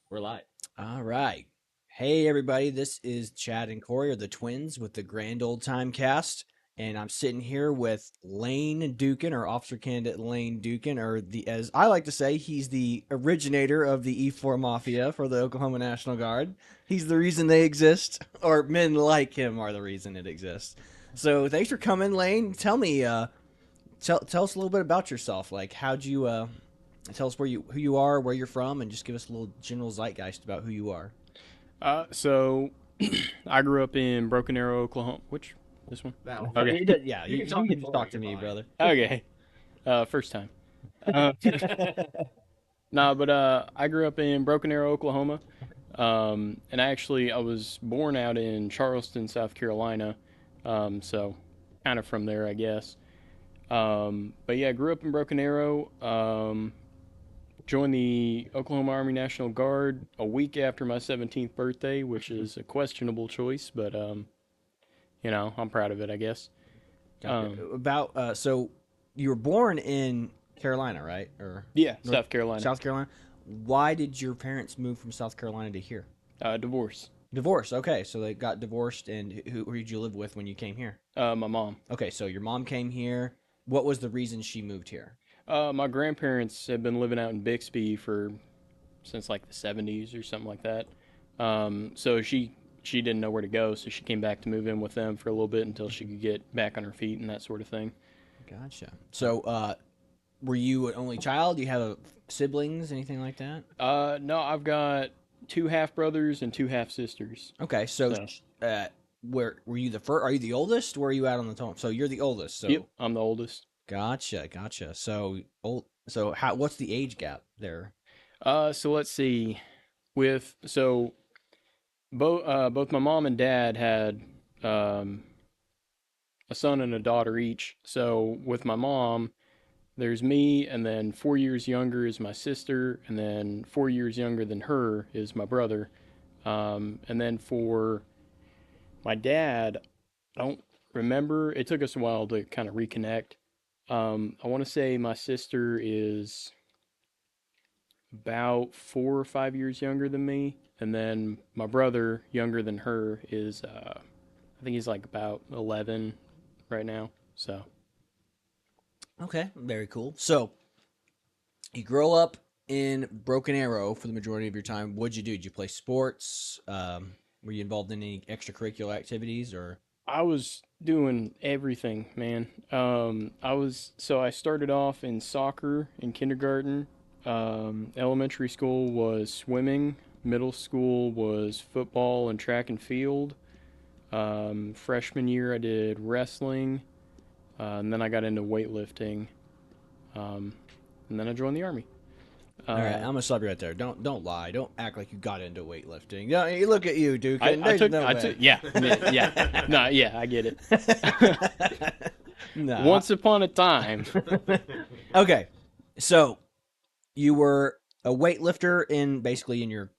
We're live. All right. Hey, everybody. This is Chad and Corey, or the twins, with the Grand Old Time cast. And I'm sitting here with Lane Duchan, or Officer Candidate Lane Duchan, or as I like to say, he's the originator of the E4 Mafia for the Oklahoma National Guard. He's the reason they exist, or men like him are the reason it exists. So thanks for coming, Lane. Tell me, tell us a little bit about yourself. Like, how'd you tell us who you are, where you're from, and just give us a little general zeitgeist about who you are. So I grew up in Broken Arrow, Oklahoma. This one? That one. Okay. Yeah, You you can talk can just before, talk to you're me, fine. brother. Okay. First time. Uh, I grew up in Broken Arrow, Oklahoma. And I was born out in Charleston, South Carolina. So kind of from there, I guess. But yeah, I grew up in Broken Arrow. Joined the Oklahoma Army National Guard a week after my 17th birthday, which is a questionable choice, but I'm proud of it, I guess. So you were born in Carolina, right? Or Yeah, North, South Carolina. South Carolina. Why did your parents move from South Carolina to here? Divorce. Divorce. Okay, so they got divorced, and who did you live with when you came here? My mom. Okay, so your mom came here. What was the reason she moved here? My grandparents have been living out in Bixby since like the 70s or something like that. So she didn't know where to go, so she came back to move in with them for a little bit until she could get back on her feet and that sort of thing. Gotcha. So, were you an only child? Do you have siblings, anything like that? No, I've got two half brothers and two half sisters. Okay, so So, where were you the first? Are you the oldest? Where are you at on the totem? So you're the oldest. So yep, I'm the oldest. gotcha. So old. So how? What's the age gap there? So let's see. Both my mom and dad had um, a son and a daughter each. So with my mom, there's me, and then 4 years younger is my sister, and then 4 years younger than her is my brother. And then for my dad, I don't remember. It took us a while to kind of reconnect. I want to say my sister is about 4 or 5 years younger than me, and then my brother, younger than her, is I think he's like about 11 right now. So Okay, very cool. So you grow up in Broken Arrow for the majority of your time. What'd you do? Did you play sports? Were you involved in any extracurricular activities or? I was doing everything, man. I started off in soccer in kindergarten. Elementary school was swimming. Middle school was football and track and field. Freshman year, I did wrestling, and then I got into weightlifting, um, and then I joined the army. All right, Uh, I'm gonna stop you right there. Don't lie. Don't act like you got into weightlifting. Yeah, you look at you, Duke. I, And I there's took, no I way. took, yeah, yeah, no, yeah, I get it. Nah. Once upon a time, Okay, so you were a weightlifter in your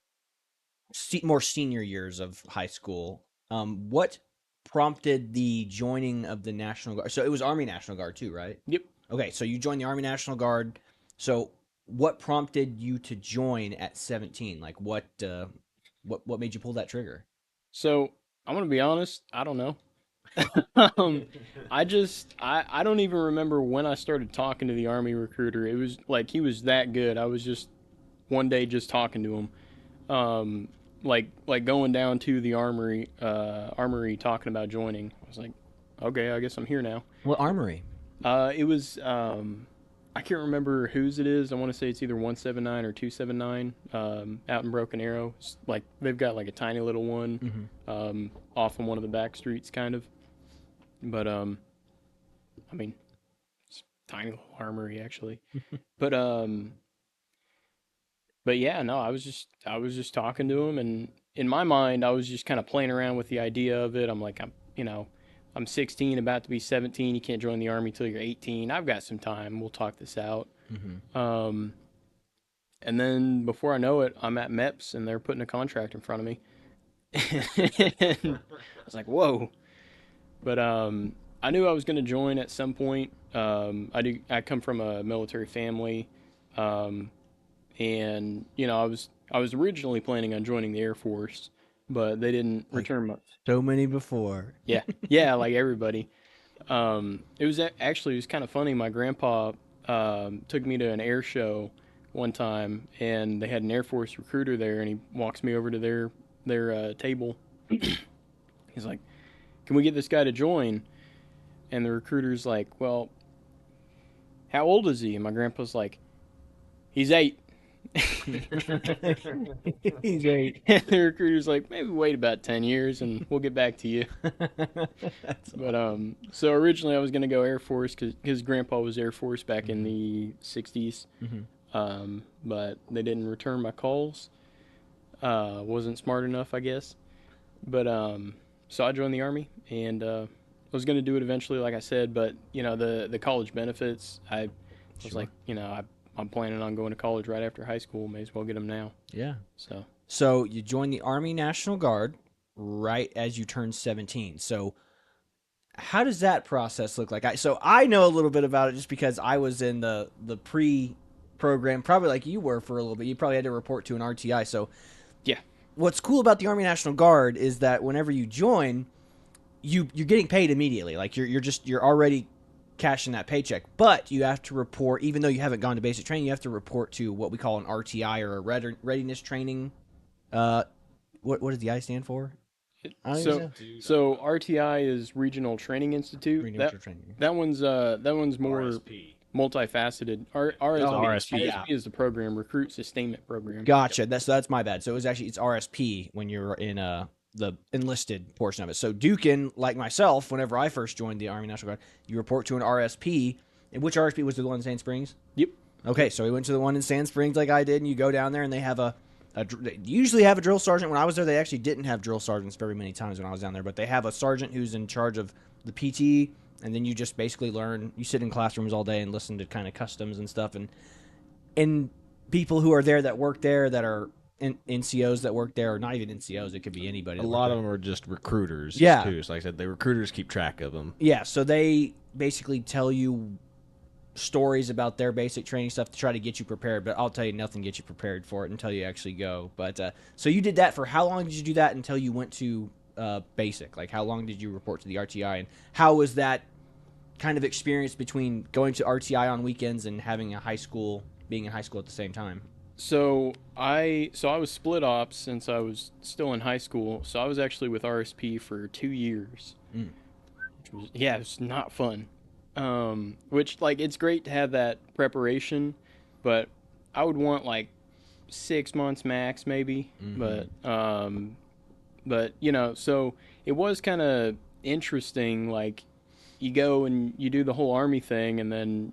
more senior years of high school. What prompted the joining of the National Guard? So it was Army National Guard too, right? yep. Okay, so you joined the Army National Guard. So what prompted you to join at 17? Like what made you pull that trigger? So I'm gonna be honest, I don't know. um, I don't even remember when I started talking to the army recruiter. It was like he was that good. I was just one day just talking to him, like going down to the armory talking about joining. I was like, okay, I guess I'm here now. What armory? It was I can't remember whose it is. I want to say it's either 179 or 279 out in Broken Arrow. It's like they've got like a tiny little one Mm-hmm. off on one of the back streets, kind of. But I mean, it's a tiny little armory actually. But but yeah, no, I was just talking to him, and in my mind, I was just kind of playing around with the idea of it. I'm like, I'm 16, about to be 17. You can't join the army till you're 18. I've got some time. We'll talk this out. Mm-hmm. Um, and then before I know it, I'm at MEPS and they're putting a contract in front of me. And I was like, whoa. But I knew I was going to join at some point. I come from a military family, um, and I was I was originally planning on joining the Air Force, but they didn't Like return my. so many before. Yeah, yeah, like everybody. It was actually, it was kind of funny. My grandpa took me to an air show one time, and they had an Air Force recruiter there, and he walks me over to their table. He's like, "Can we get this guy to join?" And the recruiter's like, "Well, how old is he?" And my grandpa's like, "He's 8." He's eight. And the recruiter's like, "Maybe wait about 10 years and we'll get back to you." That's But so originally I was gonna go Air Force because his grandpa was Air Force back in mm-hmm. the '60s. Mm-hmm. But they didn't return my calls. Wasn't smart enough, I guess. But so I joined the army, and I was gonna do it eventually, like I said. But the college benefits, I was Sure. like, I'm planning on going to college right after high school. May as well get them now. Yeah. So So you joined the Army National Guard right as you turned 17. So how does that process look like? So I know a little bit about it just because I was in the pre program, probably like you were for a little bit. You probably had to report to an RTI. So yeah, what's cool about the Army National Guard is that whenever you join, you're getting paid immediately. Like you're already cashing that paycheck, but you have to report. Even though you haven't gone to basic training, you have to report to what we call an RTI or a readiness training. Uh, what does the I stand for? I don't even so know. so RTI is Regional Training Institute. Readiness training. That one's more RSP. multifaceted. Oh, RSP, RSP, yeah. is the program, Recruit Sustainment Program. Gotcha. That's my bad. So it's RSP when you're in the enlisted portion of it. So Dukin, like myself, whenever I first joined the Army National Guard, you report to an RSP. And which RSP was the one in Sand Springs? Yep. Okay, so we went to the one in Sand Springs like I did, and you go down there and they have they usually have a drill sergeant. When I was there, they actually didn't have drill sergeants very many times when I was down there, but they have a sergeant who's in charge of the PT, and then you just basically learn. You sit in classrooms all day and listen to kind of customs and stuff, and people who are there that work there that are NCOs that work there, or not even NCOs, it could be anybody. A that lot worked of there. them are just recruiters, Yeah. too. So like I said, the recruiters keep track of them. Yeah, so they basically tell you stories about their basic training stuff to try to get you prepared, but I'll tell you, nothing gets you prepared for it until you actually go. But so you did that for how long did you do that until you went to basic? Like how long did you report to the RTI, and how was that kind of experience between going to RTI on weekends and having being in high school at the same time? So I was split ops since I was still in high school. So I was actually with RSP for 2 years, Mm. which was, yeah, it was not fun. Which, like, it's great to have that preparation, but I would want like 6 months max, maybe. Mhm. But so it was kind of interesting. Like, you go and you do the whole army thing, and then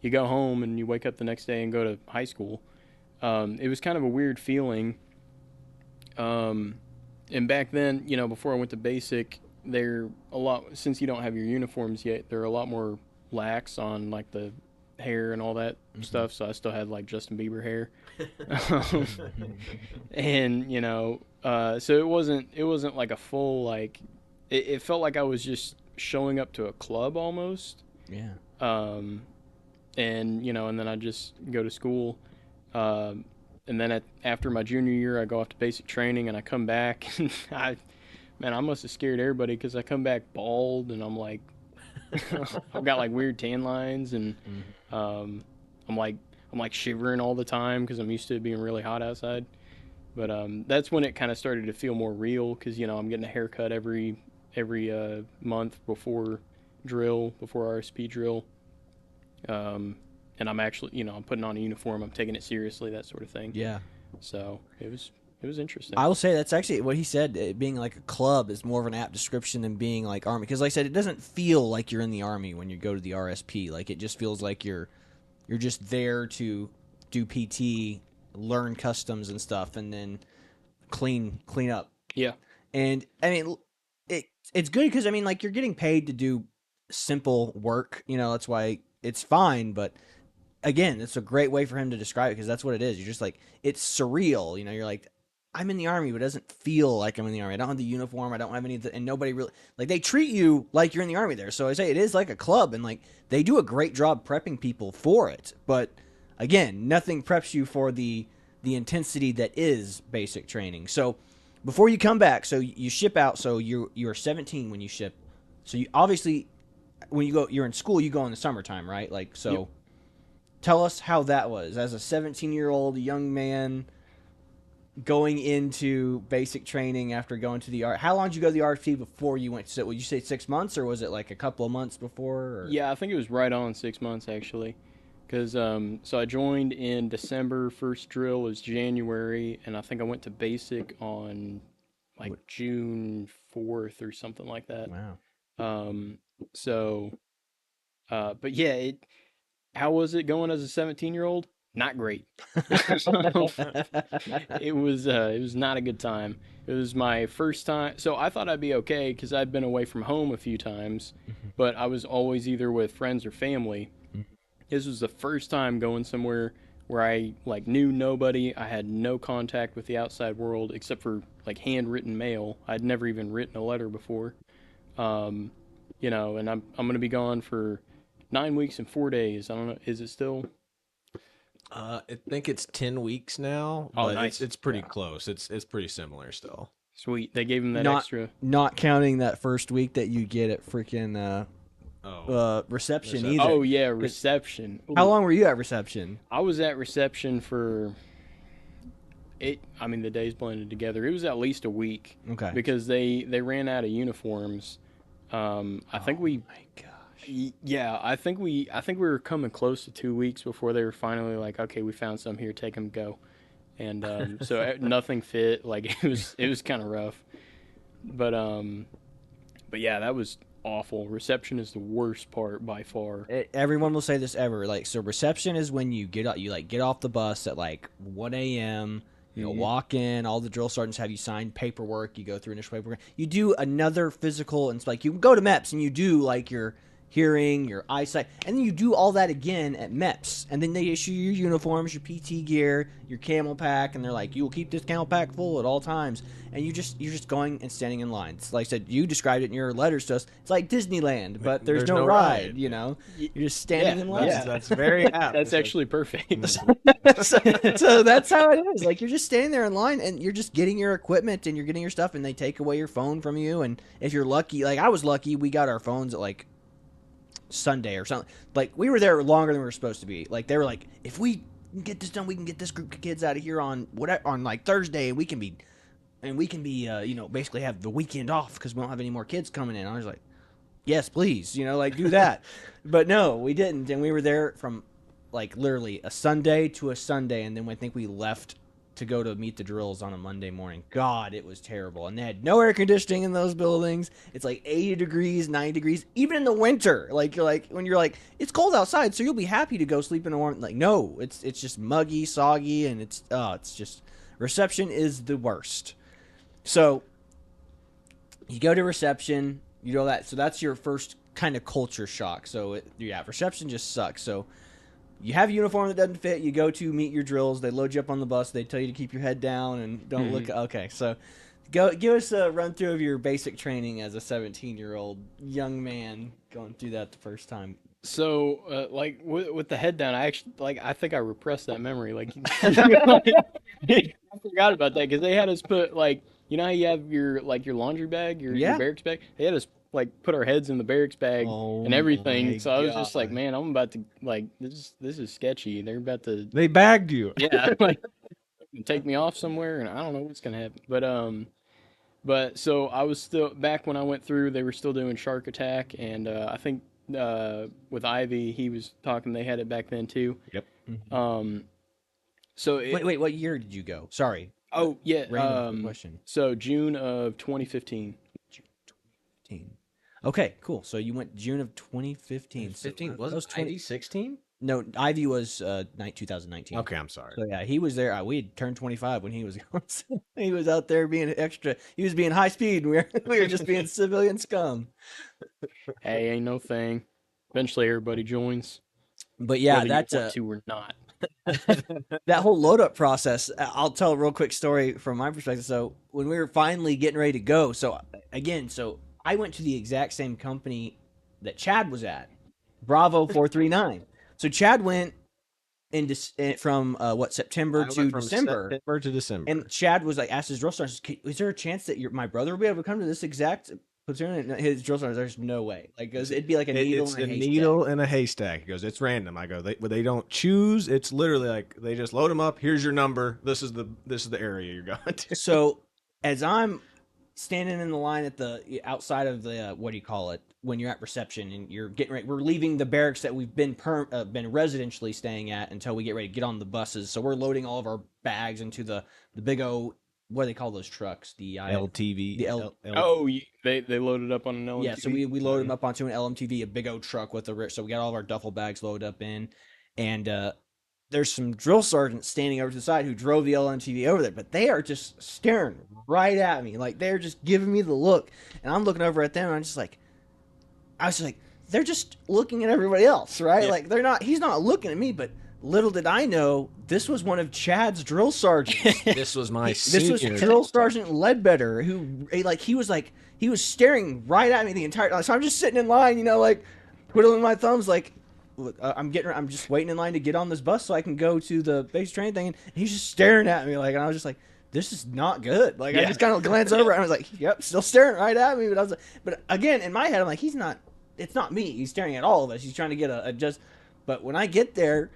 you go home and you wake up the next day and go to high school. It was kind of a weird feeling. And back then, before I went to basic, they're a lot, since you don't have your uniforms yet, they're a lot more lax on like the hair and all that stuff. So I still had like Justin Bieber hair. And so it wasn't like a full, like, it felt like I was just showing up to a club almost. Yeah. And then I just go to school. And then after my junior year, I go off to basic training, and I come back, and I must have scared everybody because I come back bald, and I'm like, I've got like weird tan lines, and I'm like shivering all the time because I'm used to it being really hot outside. But that's when it kind of started to feel more real because I'm getting a haircut every month before RSP drill. And I'm actually, I'm putting on a uniform. I'm taking it seriously, that sort of thing. Yeah. So it was interesting. I will say that's actually what he said. It being like a club is more of an apt description than being like army. Because, like I said, it doesn't feel like you're in the army when you go to the RSP. Like it just feels like you're just there to do PT, learn customs and stuff, and then clean up. Yeah. And I mean, it's good because I mean, like you're getting paid to do simple work. That's why it's fine. But again, it's a great way for him to describe it because that's what it is. You're just like, it's surreal. You're like, I'm in the army, but it doesn't feel like I'm in the army. I don't have the uniform. I don't have any of the, and nobody really, like, they treat you like you're in the army there. So I say it is like a club, and like they do a great job prepping people for it. But again, nothing preps you for the the intensity that is basic training. So before you come back, so you ship out. So you're 17 when you ship. So you obviously when you go, you're in school. You go in the summertime, right? Like so. Yep. Tell us how that was as a 17-year-old young man going into basic training after going to the art. How long did you go to the RFP before you went to? Would you say 6 months, or was it like a couple of months before? Or? Yeah, I think it was right on 6 months actually, because so I joined in December. First drill was January, and I think I went to basic on like June 4th or something like that. Wow. So, but yeah, how was it going as a 17-year-old? Not great. It was not a good time. It was my first time, so I thought I'd be okay because I'd been away from home a few times, but I was always either with friends or family. This was the first time going somewhere where I like knew nobody. I had no contact with the outside world except for like handwritten mail. I'd never even written a letter before. You know, and I'm gonna be gone for 9 weeks and 4 days. I don't know. Is it still? I think it's 10 weeks now. Oh, but nice. It's pretty close. It's pretty similar still. Sweet. They gave him that Not- extra. Not counting that first week that you get at freaking reception either. Oh yeah, reception. How Ooh. long were you at reception? I was at reception for it. I mean, the days blended together. It was at least a week Okay. because they ran out of uniforms. I think we. My gosh. Yeah, I think we were coming close to 2 weeks before they were finally like, okay, we found some here, take them, go. And so nothing fit. Like it was kind of rough. But yeah, that was awful. Reception is the worst part by far. Everyone will say this ever. Like, so reception is when you get off the bus at like 1 a.m. You know, walk in. All the drill sergeants have you sign paperwork. You go through initial paperwork. You do another physical, and it's like you go to MEPS and you do like your hearing, your eyesight, and then you do all that again at MEPS. And then they issue your uniforms, your PT gear, your camel pack, and they're like, you will keep this camel pack full at all times. And you're just going and standing in lines. Like I said, you described it in your letters to us. It's like Disneyland, but there's no ride. You know, you're just standing in line. That's very apt. That's actually perfect. So that's how it is. Like, you're just standing there in line and you're just getting your equipment and you're getting your stuff, and they take away your phone from you. And if you're lucky, like I was lucky, we got our phones at like Sunday or something. Like, we were there longer than we were supposed to be. Like, they were like, if we can get this done, we can get this group of kids out of here on like Thursday, and we can be you know, basically have the weekend off because we don't have any more kids coming in. I was like, yes, please, you know, like do that. But no, we didn't, and we were there from like literally a Sunday to a Sunday, and then I think we left to go to meet the drills on a Monday morning. God, it was terrible. And they had no air conditioning in those buildings. It's like 80 degrees, 90 degrees, even in the winter. Like, you're like, when you're like, it's cold outside, so you'll be happy to go sleep in a warm. Like, no, it's just muggy, soggy, and it's just, reception is the worst. So you go to reception, you know that. So that's your first kind of culture shock. So yeah, reception just sucks. So you have a uniform that doesn't fit. You go to meet your drills. They load you up on the bus. They tell you to keep your head down and don't look. Okay, so give us a run through of your basic training as a 17-year-old young man going through that the first time. So, like with the head down, I think I repressed that memory. Like, I forgot about that because they had us put like, you know how you have your laundry bag, your barracks bag. They had us like put our heads in the barracks bag and everything. So I was just like, man, I'm about to like this is sketchy. They're about to They bagged you. yeah like take me off somewhere, and I don't know what's gonna happen. But so I was still back when I went through. They were still doing shark attack, and I think with Ivy, he was talking. They had it back then too. Yep. So Wait, what year did you go? Sorry. Oh yeah. Random question. So June of 2015. June 2015. Okay, cool. So you went June of 2015. 15 So was that was 2016? No, Ivy was 2019. Okay, I'm sorry. So yeah, he was there. We had turned 25 when he was going. So he was out there being extra. He was being high speed. And we were just being civilian scum. Hey, ain't no thing. Eventually, everybody joins. But yeah, whether that's you want to or not. that whole load up process. I'll tell a real quick story from my perspective. So when we were finally getting ready to go, so I went to the exact same company that Chad was at, Bravo 439. So Chad went from what, September I to went from December. September to December. And Chad was like, asked his drill sergeant, "Is there a chance that my brother will be able to come to this exact platoon?" And his drill sergeant, "There's no way. Like, 'cause it'd be like a needle It's in a a haystack." needle in a haystack. He goes, it's random. I go, they don't choose. It's literally like they just load them up. Here's your number. This is the area you're going to. So as I'm standing in the line at the outside of the what do you call it when you're at reception and you're getting ready, we're leaving the barracks that we've been residentially staying at until we get ready to get on the buses. So we're loading all of our bags into the big O, what do they call those trucks? The LTV. the L- Oh, they loaded up on an LMTV. Yeah, so we loaded them up onto an LMTV, a big old truck with so we got all of our duffel bags loaded up in, and there's some drill sergeants standing over to the side who drove the LMTV over there, but they are just staring right at me, like they're just giving me the look, and I'm looking over at them, and I was just like, they're just looking at everybody else, right? Yeah. Like he's not looking at me, but little did I know this was one of Chad's drill sergeants. This was my This was senior. Drill Sergeant Ledbetter, who he was staring right at me the entire time. So I'm just sitting in line, like twiddling my thumbs, like I'm just waiting in line to get on this bus so I can go to the base train thing. And he's just staring at me, like, and I was just like, this is not good. Like, I just kind of glanced over and I was like, yep, still staring right at me. But I was like, but again, in my head, I'm like, it's not me. He's staring at all of us. He's trying to get a just. But when I get there,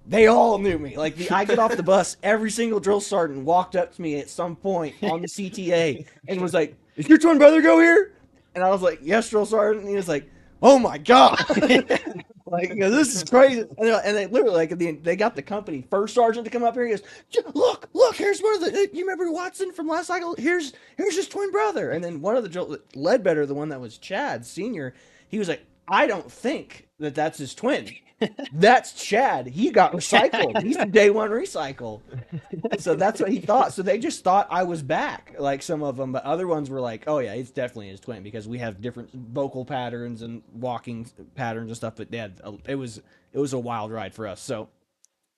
they all knew me. Like, I get off the bus, every single drill sergeant walked up to me at some point on the CTA and was like, "Is your twin brother go here?" And I was like, "Yes, drill sergeant." And he was like, "Oh my god!" Like, this is crazy. And they literally, like, they got the company first sergeant to come up here. He goes, "Look, here's one of the. You remember Watson from last cycle? Here's his twin brother." And then one of the Ledbetter, the one that was Chad Senior, he was like, "I don't think that's his twin." That's Chad. He got recycled. He's the day one recycle. So that's what he thought. So they just thought I was back, like some of them, but other ones were like, "Oh yeah, it's definitely his twin," because we have different vocal patterns and walking patterns and stuff. But yeah, it was a wild ride for us. So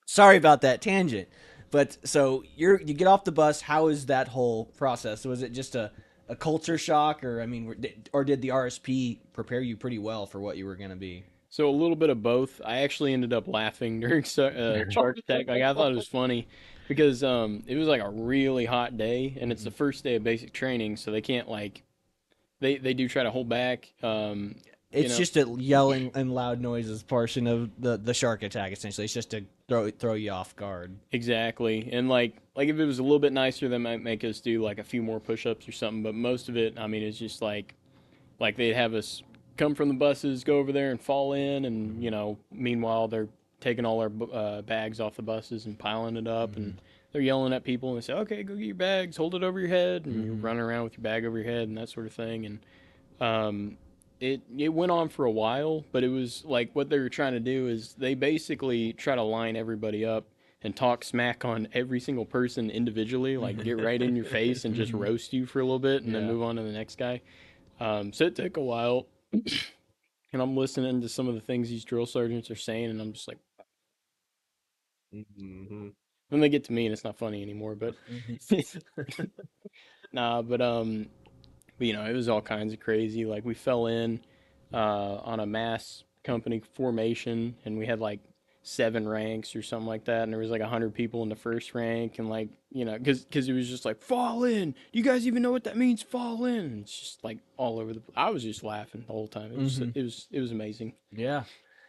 sorry about that tangent. But so you get off the bus. How is that whole process? Was it just a culture shock, or did the RSP prepare you pretty well for what you were going to be? So a little bit of both. I actually ended up laughing during charge attack. Like, I thought it was funny because it was like a really hot day, and it's the first day of basic training, so they can't they do try to hold back. It's just a yelling and loud noises portion of the shark attack. Essentially, it's just to throw you off guard. Exactly, and like if it was a little bit nicer, they might make us do like a few more push-ups or something. But most of it, it's just like they'd have us come from the buses, go over there and fall in, and meanwhile they're taking all our bags off the buses and piling it up, and they're yelling at people and they say, "Okay, go get your bags, hold it over your head," and you're running around with your bag over your head and that sort of thing. And it went on for a while, but it was like what they were trying to do is they basically try to line everybody up and talk smack on every single person individually, like get right in your face and just roast you for a little bit and then move on to the next guy. So it took a while. And I'm listening to some of the things these drill sergeants are saying, and I'm just like, then they get to me, and it's not funny anymore. But nah, but it was all kinds of crazy. Like, we fell in on a mass company formation, and we had like 7 ranks or something like that, and there was like 100 people in the first rank, and because it was just like, fall in. Do you guys even know what that means? Fall in. And it's just like all over the. I was just laughing the whole time. It was amazing. Yeah,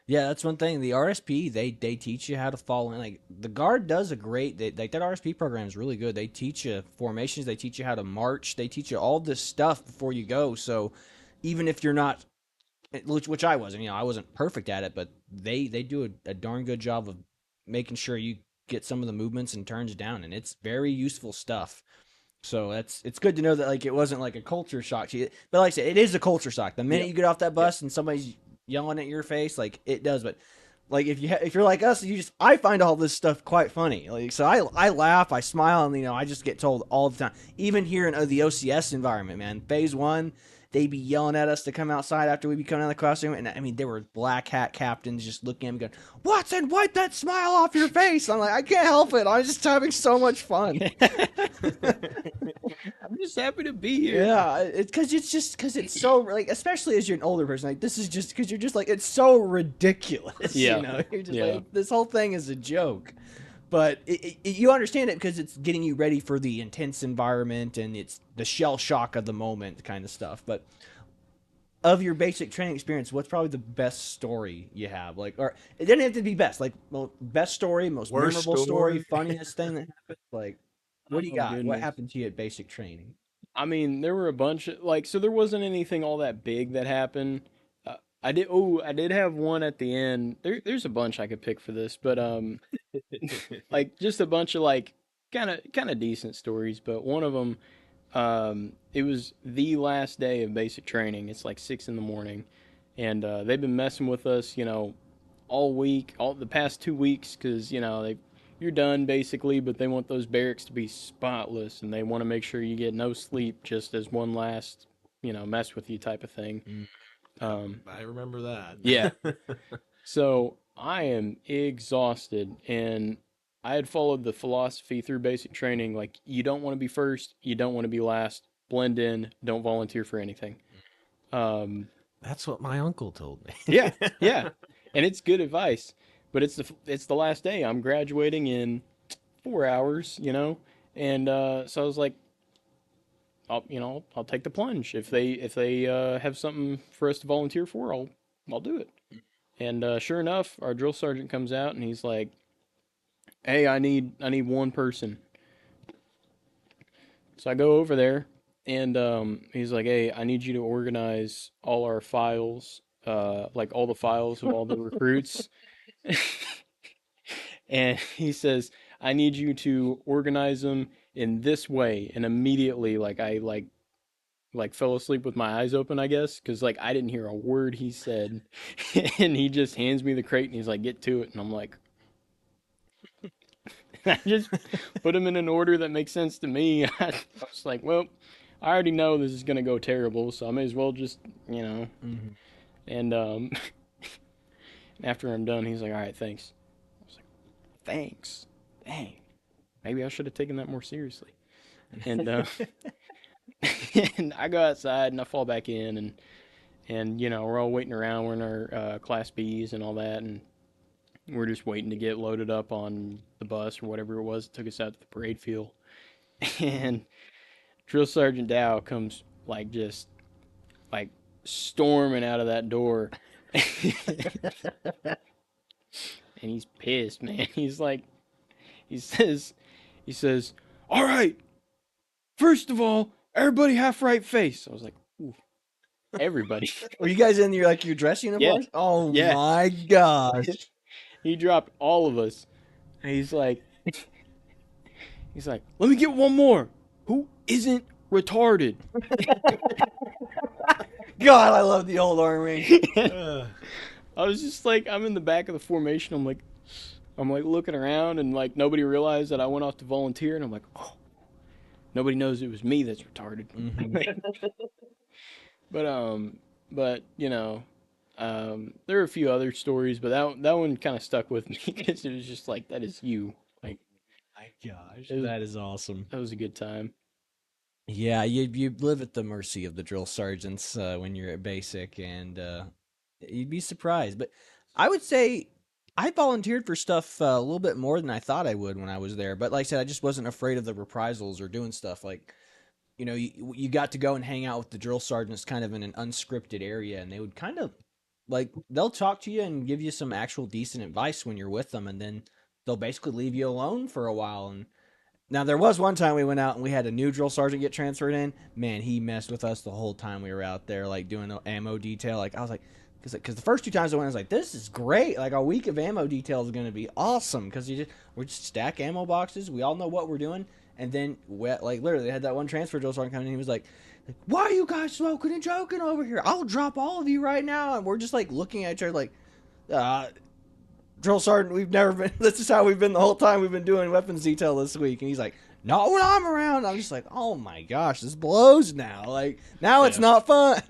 that's one thing. The RSP they teach you how to fall in. Like, the Guard does a great. That RSP program is really good. They teach you formations. They teach you how to march. They teach you all this stuff before you go. So even if you're not, which I wasn't, I wasn't perfect at it, but they do a darn good job of making sure you get some of the movements and turns down, and it's very useful stuff. So it's good to know that, like, it wasn't like a culture shock to you, but like I said, it is a culture shock. The minute you get off that bus and somebody's yelling at your face, like, it does. But like, if you're like us, I find all this stuff quite funny. Like, so I laugh, I smile, and I just get told all the time, even here in the OCS environment, man. Phase 1. They'd be yelling at us to come outside after we'd be coming out of the classroom. And there were black hat captains just looking at me going, "Watson, wipe that smile off your face." I'm like, I can't help it. I'm just having so much fun. I'm just happy to be here. Yeah, because it's so like, especially as you're an older person, like this is just because you're just like it's so ridiculous. Yeah. You know, you're just Yeah. like this whole thing is a joke. But you understand it because it's getting you ready for the intense environment and it's the shell shock of the moment kind of stuff. But of your basic training experience, what's probably the best story you have? Like, or it doesn't have to be best. Like, well, best story, most Worst memorable story, story? funniest thing that happened. Like, what do you Oh, got? What goodness. happened to you at basic training? I mean, there were a bunch of like, so there wasn't anything all that big that happened. I did have one at the end. There's a bunch I could pick for this, but like just a bunch of like kind of decent stories. But one of them, it was the last day of basic training. It's like 6 in the morning, and they've been messing with us, all week, all the past 2 weeks, because you're done basically, but they want those barracks to be spotless, and they want to make sure you get no sleep, just as one last, mess with you type of thing. I remember that. Yeah. So I am exhausted, and I had followed the philosophy through basic training, like you don't want to be first, you don't want to be last, blend in, don't volunteer for anything. Um, That's what my uncle told me. yeah, yeah, and it's good advice, but it's the last day. I'm graduating in 4 hours, and so I was like, I'll take the plunge. If they have something for us to volunteer for, I'll do it. And sure enough, our drill sergeant comes out and he's like, "Hey, I need one person." So I go over there and he's like, "Hey, I need you to organize all our files, like all the files of all the recruits." And he says, "I need you to organize them in this way." And immediately, like I like fell asleep with my eyes open, I guess, because like I didn't hear a word he said. And he just hands me the crate and he's like, "Get to it." And I'm like, I just put them in an order that makes sense to me. I was like, well, I already know this is gonna go terrible, so I may as well just, Mm-hmm. And after I'm done, he's like, "All right, thanks." I was like, "Thanks, dang, maybe I should have taken that more seriously." And and I go outside and I fall back in, and we're all waiting around. We're in our class B's and all that, and we're just waiting to get loaded up on the bus or whatever it was that took us out to the parade field. And Drill Sergeant Dow comes like just like storming out of that door. And he's pissed, man. He's like, he says, "All right, first of all, everybody half right face." I was like, "Ooh, everybody." Were you guys in your dress uniforms? Oh Yeah. my gosh. He dropped all of us. And he's like, "Let me get one more. Who isn't retarded?" God, I love the old army. I was just like, I'm in the back of the formation. I'm like looking around, and like nobody realized that I went off to volunteer, and I'm like, oh, nobody knows it was me that's retarded. Mhm. But there are a few other stories, but that one kind of stuck with me because it was just like, that is you. Like, My gosh, It was- that is awesome. that was a good time. Yeah, you live at the mercy of the drill sergeants when you're at basic, and you'd be surprised. But I would say I volunteered for stuff a little bit more than I thought I would when I was there. But like I said, I just wasn't afraid of the reprisals or doing stuff like, you got to go and hang out with the drill sergeants kind of in an unscripted area, and they would kind of like they'll talk to you and give you some actual decent advice when you're with them, and then they'll basically leave you alone for a while. And now there was one time we went out and we had a new drill sergeant get transferred in. Man, he messed with us the whole time we were out there, like doing the ammo detail. Like I was like, because the first 2 times I went, I was like, this is great. Like a week of ammo detail is going to be awesome because we just stack ammo boxes. We all know what we're doing. And then like literally they had that one transfer drill sergeant coming in. He was like, "Why are you guys smoking and joking over here? I'll drop all of you right now." And we're just like looking at each other like, drill sergeant, we've never been, this is how we've been the whole time we've been doing weapons detail this week. And he's like, "Not when I'm around." I'm just like, oh my gosh, this blows now. Like, now it's not fun.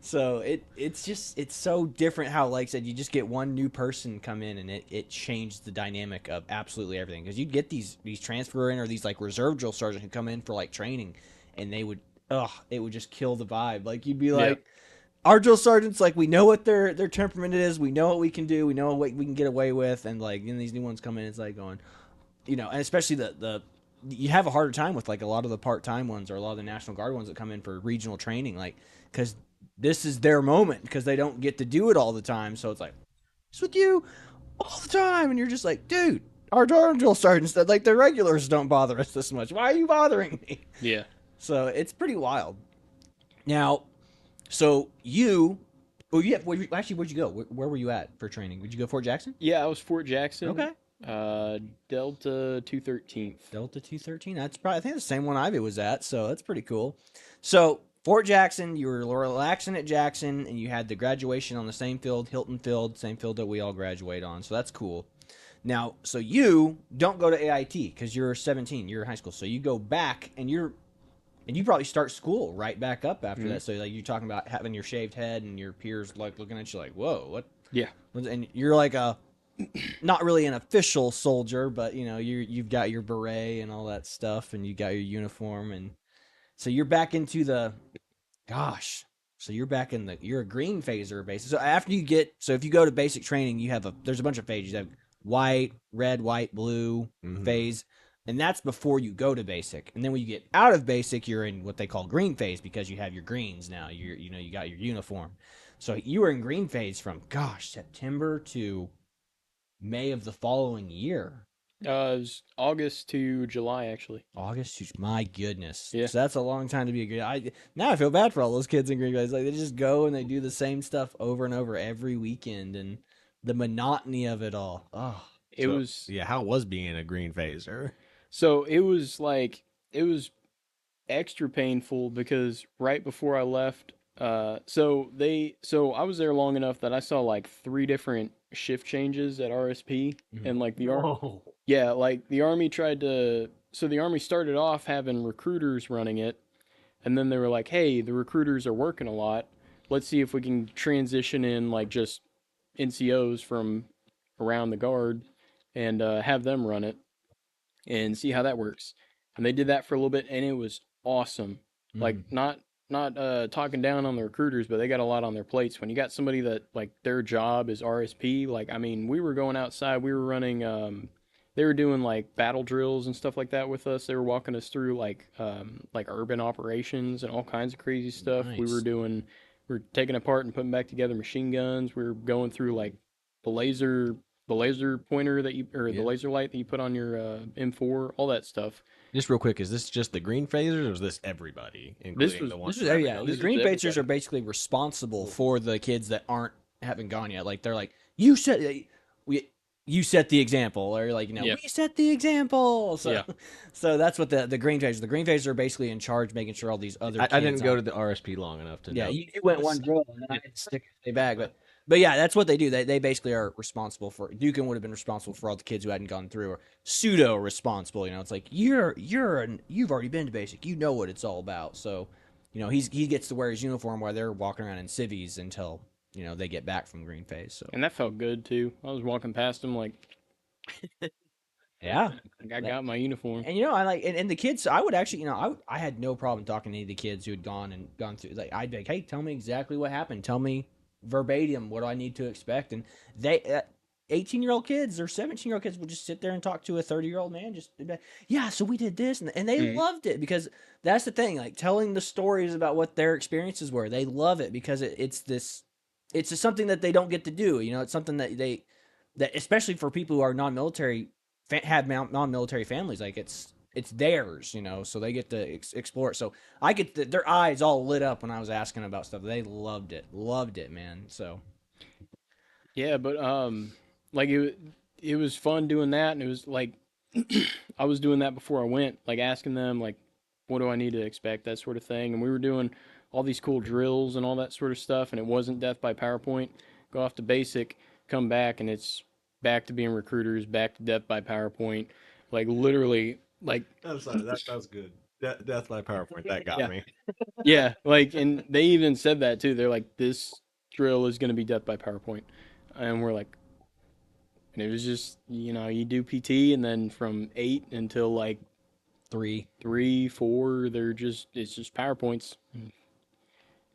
So it's so different how, like I said, you just get one new person come in and it changed the dynamic of absolutely everything. Because you'd get these transfer in or these like reserve drill sergeants who come in for like training, and they would, it would just kill the vibe. Like you'd be Yeah. like, our drill sergeants, like we know what their temperament is, we know what we can do, we know what we can get away with, and like these new ones come in, it's like going, and especially the you have a harder time with like a lot of the part-time ones or a lot of the National Guard ones that come in for regional training, like because this is their moment because they don't get to do it all the time. So it's like it's with you all the time, and you're just like, dude, our drill sergeants, that like the regulars don't bother us this much. Why are you bothering me? Yeah. So it's pretty wild. Now, so actually, where'd you go? Where were you at for training? Would you go Fort Jackson? Yeah, I was Fort Jackson. Okay. Delta 213th. Delta 213. That's probably, I think, the same one Ivy was at, so that's pretty cool. So Fort Jackson, you were relaxing at Jackson, and you had the graduation on the same field, Hilton Field, same field that we all graduate on. So that's cool. Now, so you don't go to AIT because you're 17, you're in high school. So you go back, and you probably start school right back up after that. So like you're talking about having your shaved head and your peers like looking at you like, whoa, what? Yeah. And you're like a not really an official soldier, but you've got your beret and all that stuff, and you got your uniform, and so you're back into the so you're back in you're a green phaser basic. So if you go to basic training, there's a bunch of phases. You have white, red, white, blue phase, and that's before you go to basic. And then when you get out of basic, you're in what they call green phase because you have your greens now. You got your uniform. So you were in green phase from September to May of the following year. It was August to July, actually. My goodness. Yeah. So that's a long time to be a good. Now I feel bad for all those kids in Green Bay. Like they just go and they do the same stuff over and over every weekend, and the monotony of it all. Oh, how was being a green phaser? So it was extra painful because right before I left, so I was there long enough that I saw like 3 different shift changes at RSP, and like the Army the Army started off having recruiters running it, and then they were like, hey, the recruiters are working a lot, let's see if we can transition in like just NCOs from around the Guard and have them run it and see how that works. And they did that for a little bit, and it was awesome. Like not talking down on the recruiters, but they got a lot on their plates. When you got somebody that like their job is RSP, like I mean, we were going outside, we were running they were doing like battle drills and stuff like that with us. They were walking us through like urban operations and all kinds of crazy stuff. Nice. We were taking apart and putting back together machine guns. We were going through like the laser pointer the laser light that you put on your M4, all that stuff. Just real quick, is this just the green phasers, or is this everybody? The green phasers are basically responsible for the kids that haven't gone yet. Like they're like, you set the example, or like we set the example. So, so that's what the green phasers. The green phasers are basically in charge, making sure all these other. I didn't go to the RSP long enough to. Yeah, know. you went one drill, and then I had to stick a bag, But yeah, that's what they do. They basically are responsible for. Dukin would have been responsible for all the kids who hadn't gone through, or pseudo responsible. It's like you've already been to basic. You know what it's all about. So, he gets to wear his uniform while they're walking around in civvies until they get back from green phase. So and that felt good too. I was walking past them like, yeah, I got my uniform. And I like and the kids. I would actually I had no problem talking to any of the kids who had gone through. Like I'd be like, hey, tell me exactly what happened. Tell me verbatim what do I need to expect. And they 18-year-old kids or 17-year-old kids will just sit there and talk to a 30-year-old man, just so we did this, and they loved it, because that's the thing, like telling the stories about what their experiences were. They love it because it's just something that they don't get to do. It's something that that especially for people who are non-military, have non-military families, like it's theirs, so they get to explore it. So I get their eyes all lit up when I was asking about stuff. They loved it, man. So yeah, but like it was fun doing that, and it was like I was doing that before I went, like asking them like, what do I need to expect, that sort of thing. And we were doing all these cool drills and all that sort of stuff, and it wasn't death by PowerPoint. Go off to basic, come back, and it's back to being recruiters, back to death by PowerPoint, like literally. Like, I'm sorry, that was good. Death by PowerPoint, that got me. Yeah, like, and they even said that too. They're like, this drill is going to be death by PowerPoint. And we're like, and it was just, you do PT, and then from 8 until like 3. 3, 4. It's just PowerPoints,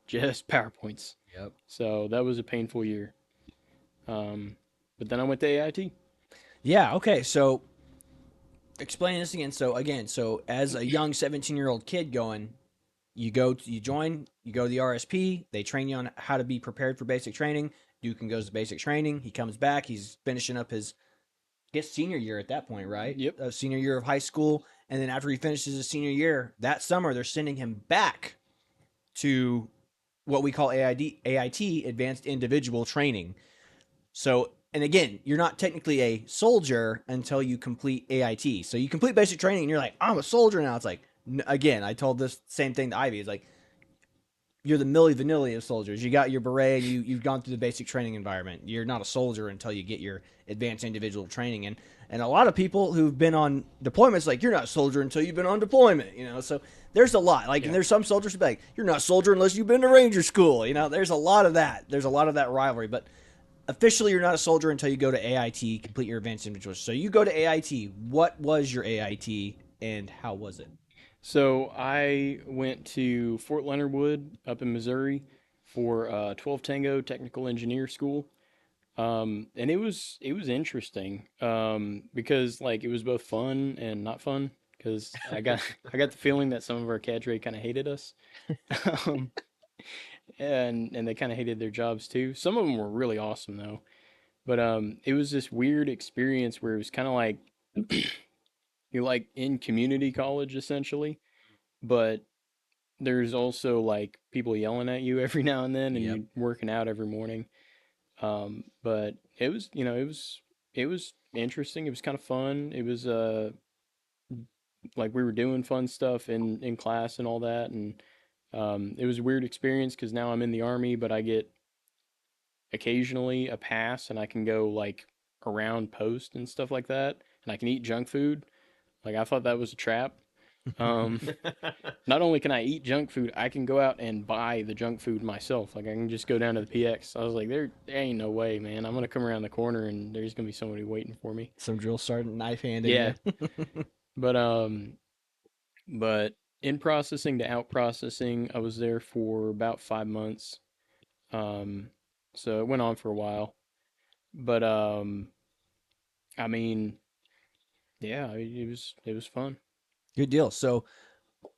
just PowerPoints. Yep. So that was a painful year. But then I went to AIT. Yeah. Okay. So explain this again. So as a young 17-year-old kid going, you join, you go to the RSP. They train you on how to be prepared for basic training. Dukin goes to basic training. He comes back. He's finishing up his, I guess, senior year at that point, right? Yep. Senior year of high school. And then after he finishes his senior year, that summer, they're sending him back to what we call AIT, Advanced Individual Training. So, and again, you're not technically a soldier until you complete AIT. So you complete basic training and you're like, I'm a soldier now. It's like, again, I told this same thing to Ivy. It's like, you're the Milli Vanilli of soldiers. You got your beret. You've gone through the basic training environment. You're not a soldier until you get your advanced individual training. And a lot of people who've been on deployments, like, you're not a soldier until you've been on deployment. So there's a lot. Like, and there's some soldiers who be like, you're not a soldier unless you've been to Ranger School. There's a lot of that. There's a lot of that rivalry. But officially, you're not a soldier until you go to AIT, complete your advanced individual. So you go to AIT. What was your AIT and how was it? So I went to Fort Leonard Wood up in Missouri for 12 Tango Technical Engineer School. And it was interesting because like it was both fun and not fun because I got the feeling that some of our cadre kind of hated us. um, and they kind of hated their jobs too. Some of them were really awesome though. But it was this weird experience where it was kind of like you're like in community college essentially, but there's also like people yelling at you every now and then, and Yep. you're working out every morning. But it was, it was interesting. It was kind of fun. It was like we were doing fun stuff in class and all that, and it was a weird experience because now I'm in the army, but I get occasionally a pass, and I can go like around post and stuff like that, and I can eat junk food. Like I thought that was a trap. Um, Not only can I eat junk food, I can go out and buy the junk food myself. Like I can just go down to the PX. I was like, there ain't no way, man. I'm gonna come around the corner and there's gonna be somebody waiting for me. Some drill sergeant knife handed. Yeah. But in processing to out processing, I was there for about 5 months. Um, so it went on for a while. But I mean, yeah, it was fun. Good deal. So,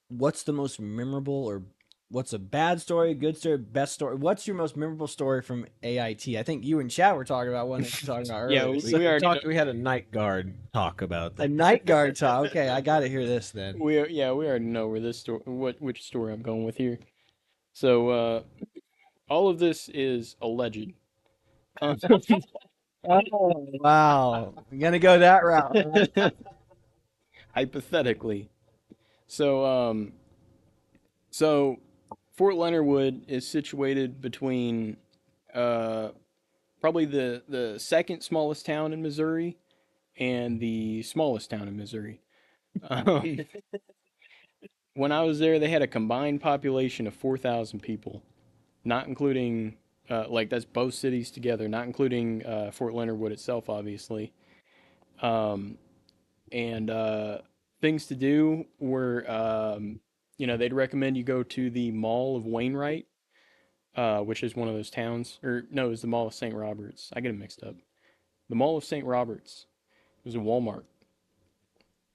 what's the most memorable, or what's a bad story, good story, best story? What's your most memorable story from AIT? I think you and Chad were talking about one that you were talking about Yeah, earlier. we already We had a night guard talk about A that. night guard talk. Okay, I got to hear this then. we already know where this story which story I'm going with here. So all of this is alleged. Um, Oh, wow. I'm going to go that route. hypothetically. So so Fort Leonard Wood is situated between uh probably the second smallest town in Missouri and the smallest town in Missouri. Um, when I was there, they had a combined population of 4,000 people, not including like that's both cities together, not including Fort Leonard Wood itself, obviously. Um, and things to do were, they'd recommend you go to the Mall of Wainwright, which is one of those towns, or no, it was the Mall of St. Roberts. I get them mixed up. The Mall of St. Roberts was a Walmart.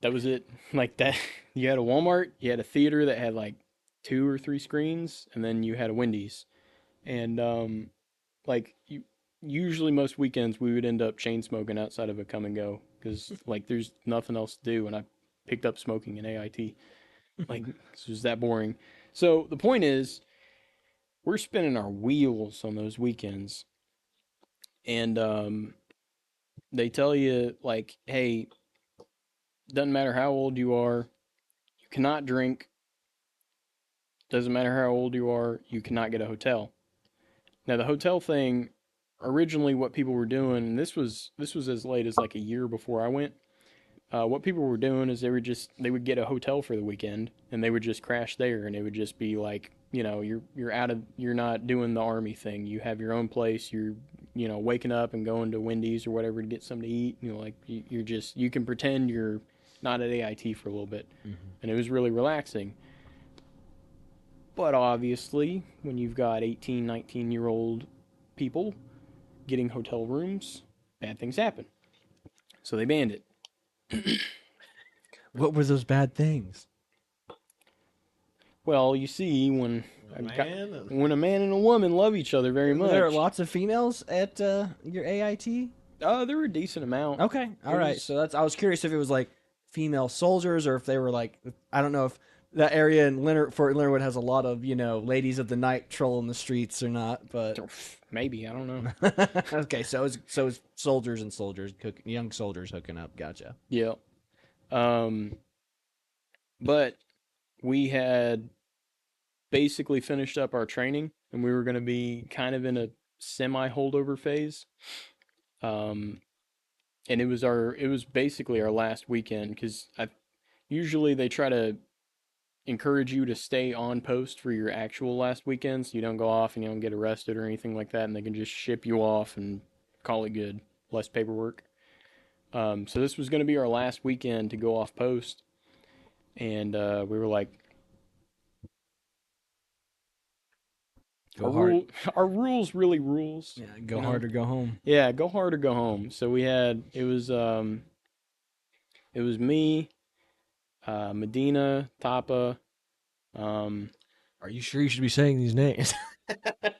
That was it. Like that, you had a Walmart, you had a theater that had like 2 or 3 screens, and then you had a Wendy's. And like usually most weekends we would end up chain smoking outside of a come and go because like there's nothing else to do, and I picked up smoking in AIT. Like it was that boring. So the point is, we're spinning our wheels on those weekends, and they tell you like, hey, doesn't matter how old you are, you cannot drink. Doesn't matter how old you are, you cannot get a hotel. Now the hotel thing, originally what people were doing, and this was as late as like a year before I went. What people were doing is they would get a hotel for the weekend and they would just crash there, and it would just be like, you're not doing the army thing. You have your own place. You're waking up and going to Wendy's or whatever to get something to eat. You can pretend you're not at AIT for a little bit, Mhm. and it was really relaxing. But obviously, when you've got 18, 19-year-old people getting hotel rooms, bad things happen. So they banned it. What were those bad things? Well, you see, when Man, when a man and a woman love each other very much, There are lots of females at your AIT. there were a decent amount. Okay, all right. was- So that's. I was curious if it was like female soldiers or if they were like. I don't know if that area in Fort Leonard has a lot of ladies of the night trolling the streets or not, but Maybe, I don't know. okay. So it's soldiers and young soldiers hooking up. Gotcha. Yeah. But we had basically finished up our training, and we were going to be kind of in a semi holdover phase. And it was basically our last weekend, because usually they try to encourage you to stay on post for your actual last weekend, so you don't go off and you don't get arrested or anything like that, and they can just ship you off and call it good, less paperwork. So this was going to be our last weekend to go off post, and we were like, Go hard. Our rules really rules. Yeah, go hard or go home. Yeah, go hard or go home. So it was me, Medina, Tapa. are you sure you should be saying these names? It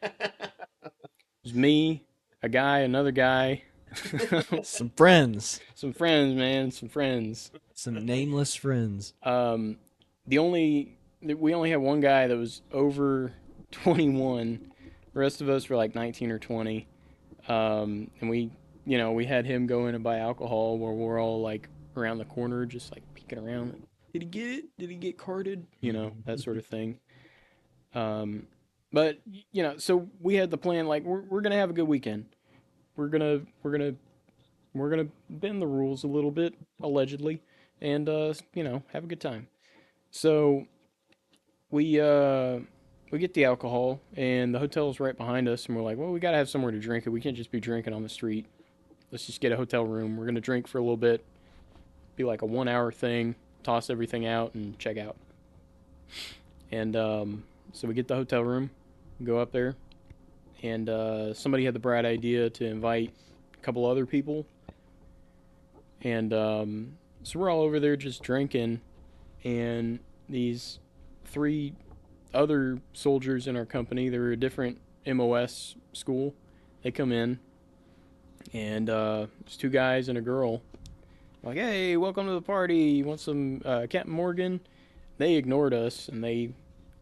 was me, a guy, another guy, Some friends. some friends, man, some friends. Some nameless friends. We only had one guy that was over 21. The rest of us were like 19 or 20. And we had him go in and buy alcohol where we're all like around the corner, just like peeking around. Did he get it? Did he get carded? That sort of thing. But so we had the plan, like we're gonna have a good weekend. We're gonna bend the rules a little bit, allegedly, and have a good time. So we get the alcohol, and the hotel's right behind us, and we're like, well, we gotta have somewhere to drink it. We can't just be drinking on the street. Let's just get a hotel room. We're gonna drink for a little bit, be like a 1 hour thing, toss everything out, and check out. And so we get the hotel room, go up there, and somebody had the bright idea to invite a couple other people. And so we're all over there just drinking, and these 3 other soldiers in our company, they were a different MOS school. They come in, and there's 2 guys and a girl. Like, hey, welcome to the party. You want some Captain Morgan? They ignored us, and they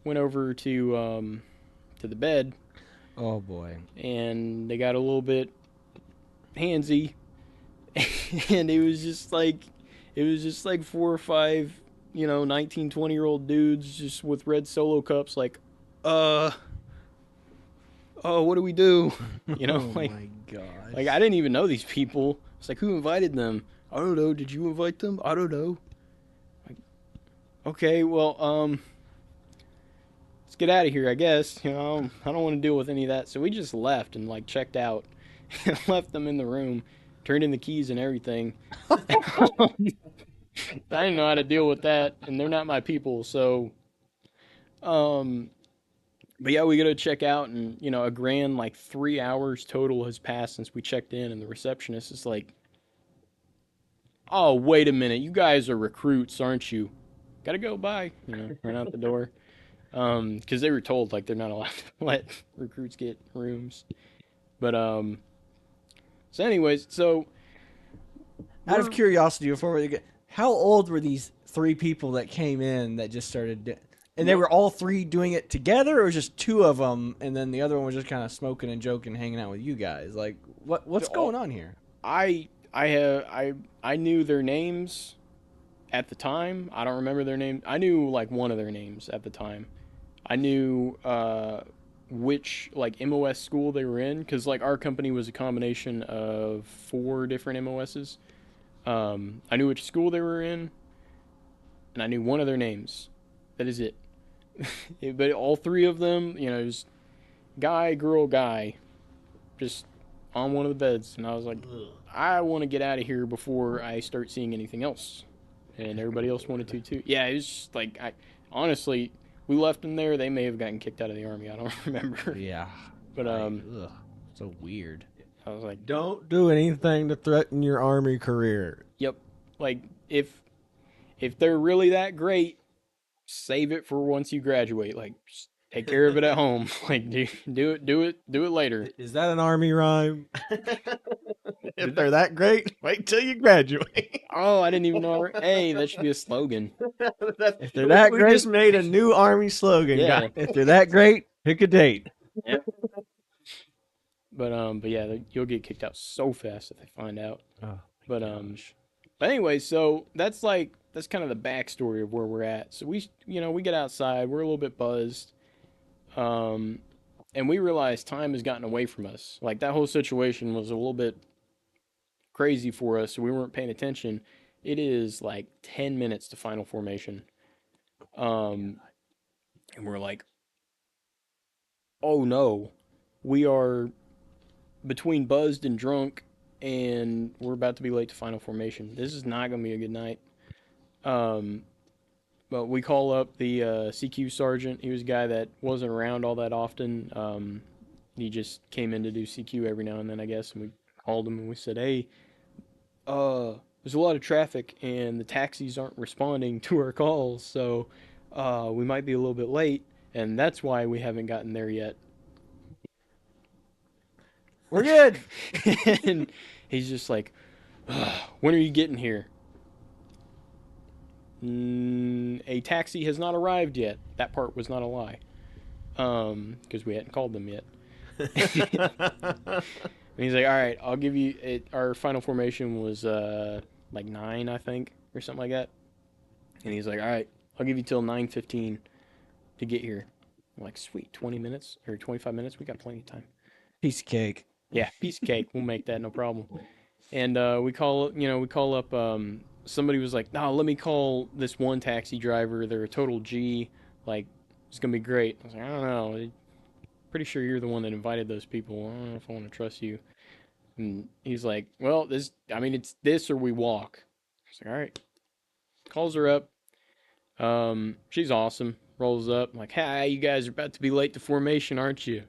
went over to the bed, Oh boy. and they got a little bit handsy, and it was just like 4 or 5 19, 20-year-old dudes just with red Solo cups, like, oh, what do we do? Oh like my gosh. like I didn't even know these people. It's like, who invited them? I don't know. Did you invite them? I don't know. Like, okay, well, let's get out of here, I guess. I don't want to deal with any of that. So we just left and like checked out and left them in the room, turned in the keys and everything. I didn't know how to deal with that, and they're not my people, so but yeah, we go to check out, and a grand like 3 hours total has passed since we checked in, and the receptionist is like, oh, wait a minute, you guys are recruits, aren't you? Gotta go, bye. Run out the door. Because they were told like they're not allowed to let recruits get rooms. But so anyways, so Out of curiosity, before we get, how old were these 3 people that came in that just started? And they were all 3 doing it together, or was just 2 of them, and then the other one was just kind of smoking and joking, hanging out with you guys? Like, what's going on here? I knew their names at the time. I don't remember their name. I knew like one of their names at the time. I knew which like MOS school they were in, because like our company was a combination of 4 different MOSs. I knew which school they were in, and I knew one of their names. That is it. But all 3 of them, just guy, girl, guy, just on one of the beds, and I was like, I want to get out of here before I start seeing anything else. and everybody else wanted to too. Yeah, it was just like honestly, we left them there. They may have gotten kicked out of the army. I don't remember. Yeah. But Ugh, so weird. I was like, Don't do anything to threaten your army career. yep. Like if they're really that great, save it for once you graduate. Like just take care of it at home. Like do it later. Is that an army rhyme? If they're that great, wait till you graduate. Oh, I didn't even know. Hey, that should be a slogan. If they're that we great, just made a new army slogan. Yeah. Guys. if they're that great, pick a date. But yeah, you'll get kicked out so fast if they find out. Oh, But anyway, so that's kind of the backstory of where we're at. So we get outside, we're a little bit buzzed, and we realize time has gotten away from us. Like that whole situation was a little bit crazy for us, so we weren't paying attention. It is like 10 minutes to final formation, and we're like, oh no, we are between buzzed and drunk, and we're about to be late to final formation. This is not going to be a good night. But we call up the CQ sergeant. He was a guy that wasn't around all that often. He just came in to do CQ every now and then, I guess. And we called him and we said, hey, there's a lot of traffic and the taxis aren't responding to our calls. So we might be a little bit late. And that's why we haven't gotten there yet. we're good. And he's just like, when are you getting here? A taxi has not arrived yet. That part was not a lie. Because we hadn't called them yet. And he's like, all right, I'll give you it. Our final formation was like 9, I think, or something like that. And he's like, all right, I'll give you till 9:15 to get here. I'm like, sweet, 20 minutes or 25 minutes. We got plenty of time. Piece of cake. Yeah, piece of cake. We'll make that, no problem. And we call up. Somebody was like, "No, let me call this one taxi driver. They're a total G. Like, it's gonna be great." I was like, "I don't know. Pretty sure you're the one that invited those people. I don't know if I want to trust you." And he's like, "Well, it's this or we walk." I was like, "All right." Calls her up. She's awesome. Rolls up. I'm like, "Hey, you guys are about to be late to formation, aren't you?"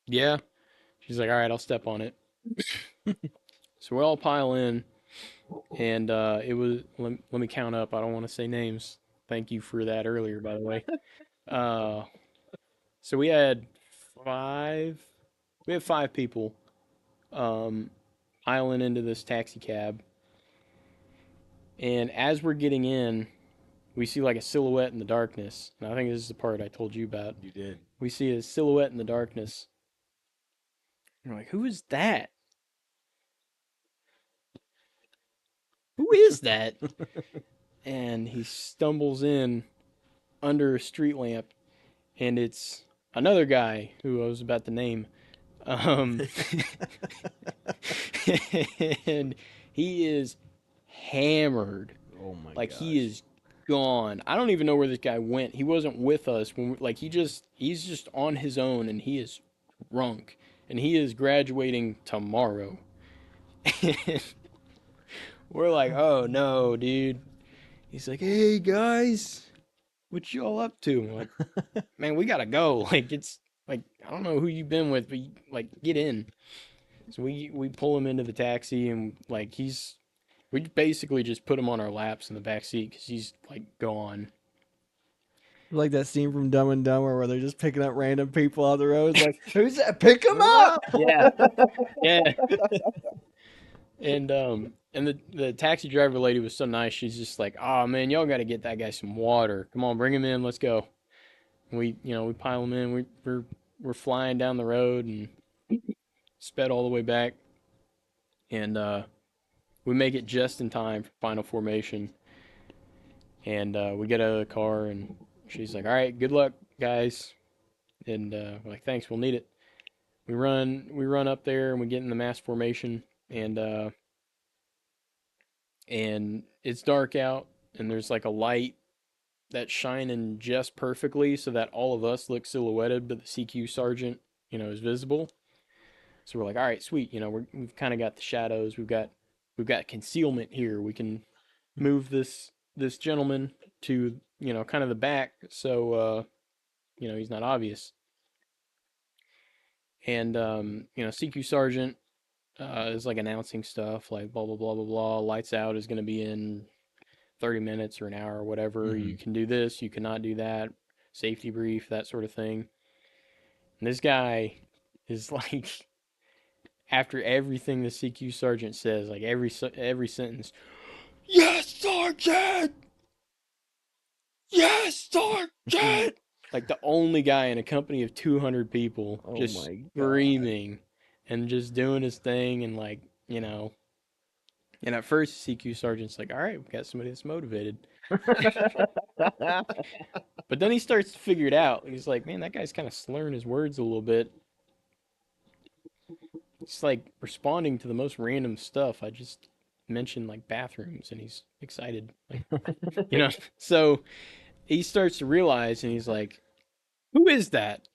Yeah. She's like, all right, I'll step on it. So we all pile in, and it was, let me count up. I don't want to say names. Thank you for that earlier, by the way. So we had 5 people piling into this taxi cab. And as we're getting in, we see like a silhouette in the darkness. And I think this is the part I told you about. You did. We see a silhouette in the darkness. You're like, who is that? Who is that? And he stumbles in under a street lamp, and it's another guy who I was about to name. And he is hammered. Oh my god. Like he is gone. I don't even know where this guy went. He wasn't with us when he's just on his own, and he is drunk. And he is graduating tomorrow. And we're like, oh no, dude. He's like, hey guys, what y'all up to? I'm like, man, we gotta go. Like it's like I don't know who you've been with, but like get in. So we pull him into the taxi, and like we basically just put him on our laps in the back seat because he's like gone. Like that scene from Dumb and Dumber where they're just picking up random people on the road. It's like, who's that? Pick them up! Yeah. Yeah. And the taxi driver lady was so nice. She's just like, oh man, y'all got to get that guy some water. Come on, bring him in. Let's go. And we pile him in. We're flying down the road and sped all the way back. And we make it just in time for final formation. And we get out of the car, and she's like, all right, good luck, guys. And we're like, thanks, we'll need it. We run up there, and we get in the mass formation, and it's dark out, and there's like a light that's shining just perfectly so that all of us look silhouetted, but the CQ sergeant, is visible. So we're like, all right, sweet. We've kind of got the shadows. We've got concealment here. We can move this this gentleman to, kind of the back, so he's not obvious. And CQ Sergeant is like announcing stuff like blah blah blah blah blah. Lights out is going to be in 30 minutes or an hour or whatever. You can do this, you cannot do that. Safety brief, that sort of thing. And this guy is like, after everything the CQ Sergeant says, like every sentence, yes, Sergeant! Yes, Sergeant! Like the only guy in a company of 200 people just screaming and just doing his thing, and like, and at first CQ Sergeant's like, all right, we got somebody that's motivated. But then he starts to figure it out. He's like, man, that guy's kind of slurring his words a little bit. It's like responding to the most random stuff. I just mentioned like bathrooms, and he's excited. Like, so he starts to realize, and he's like, who is that?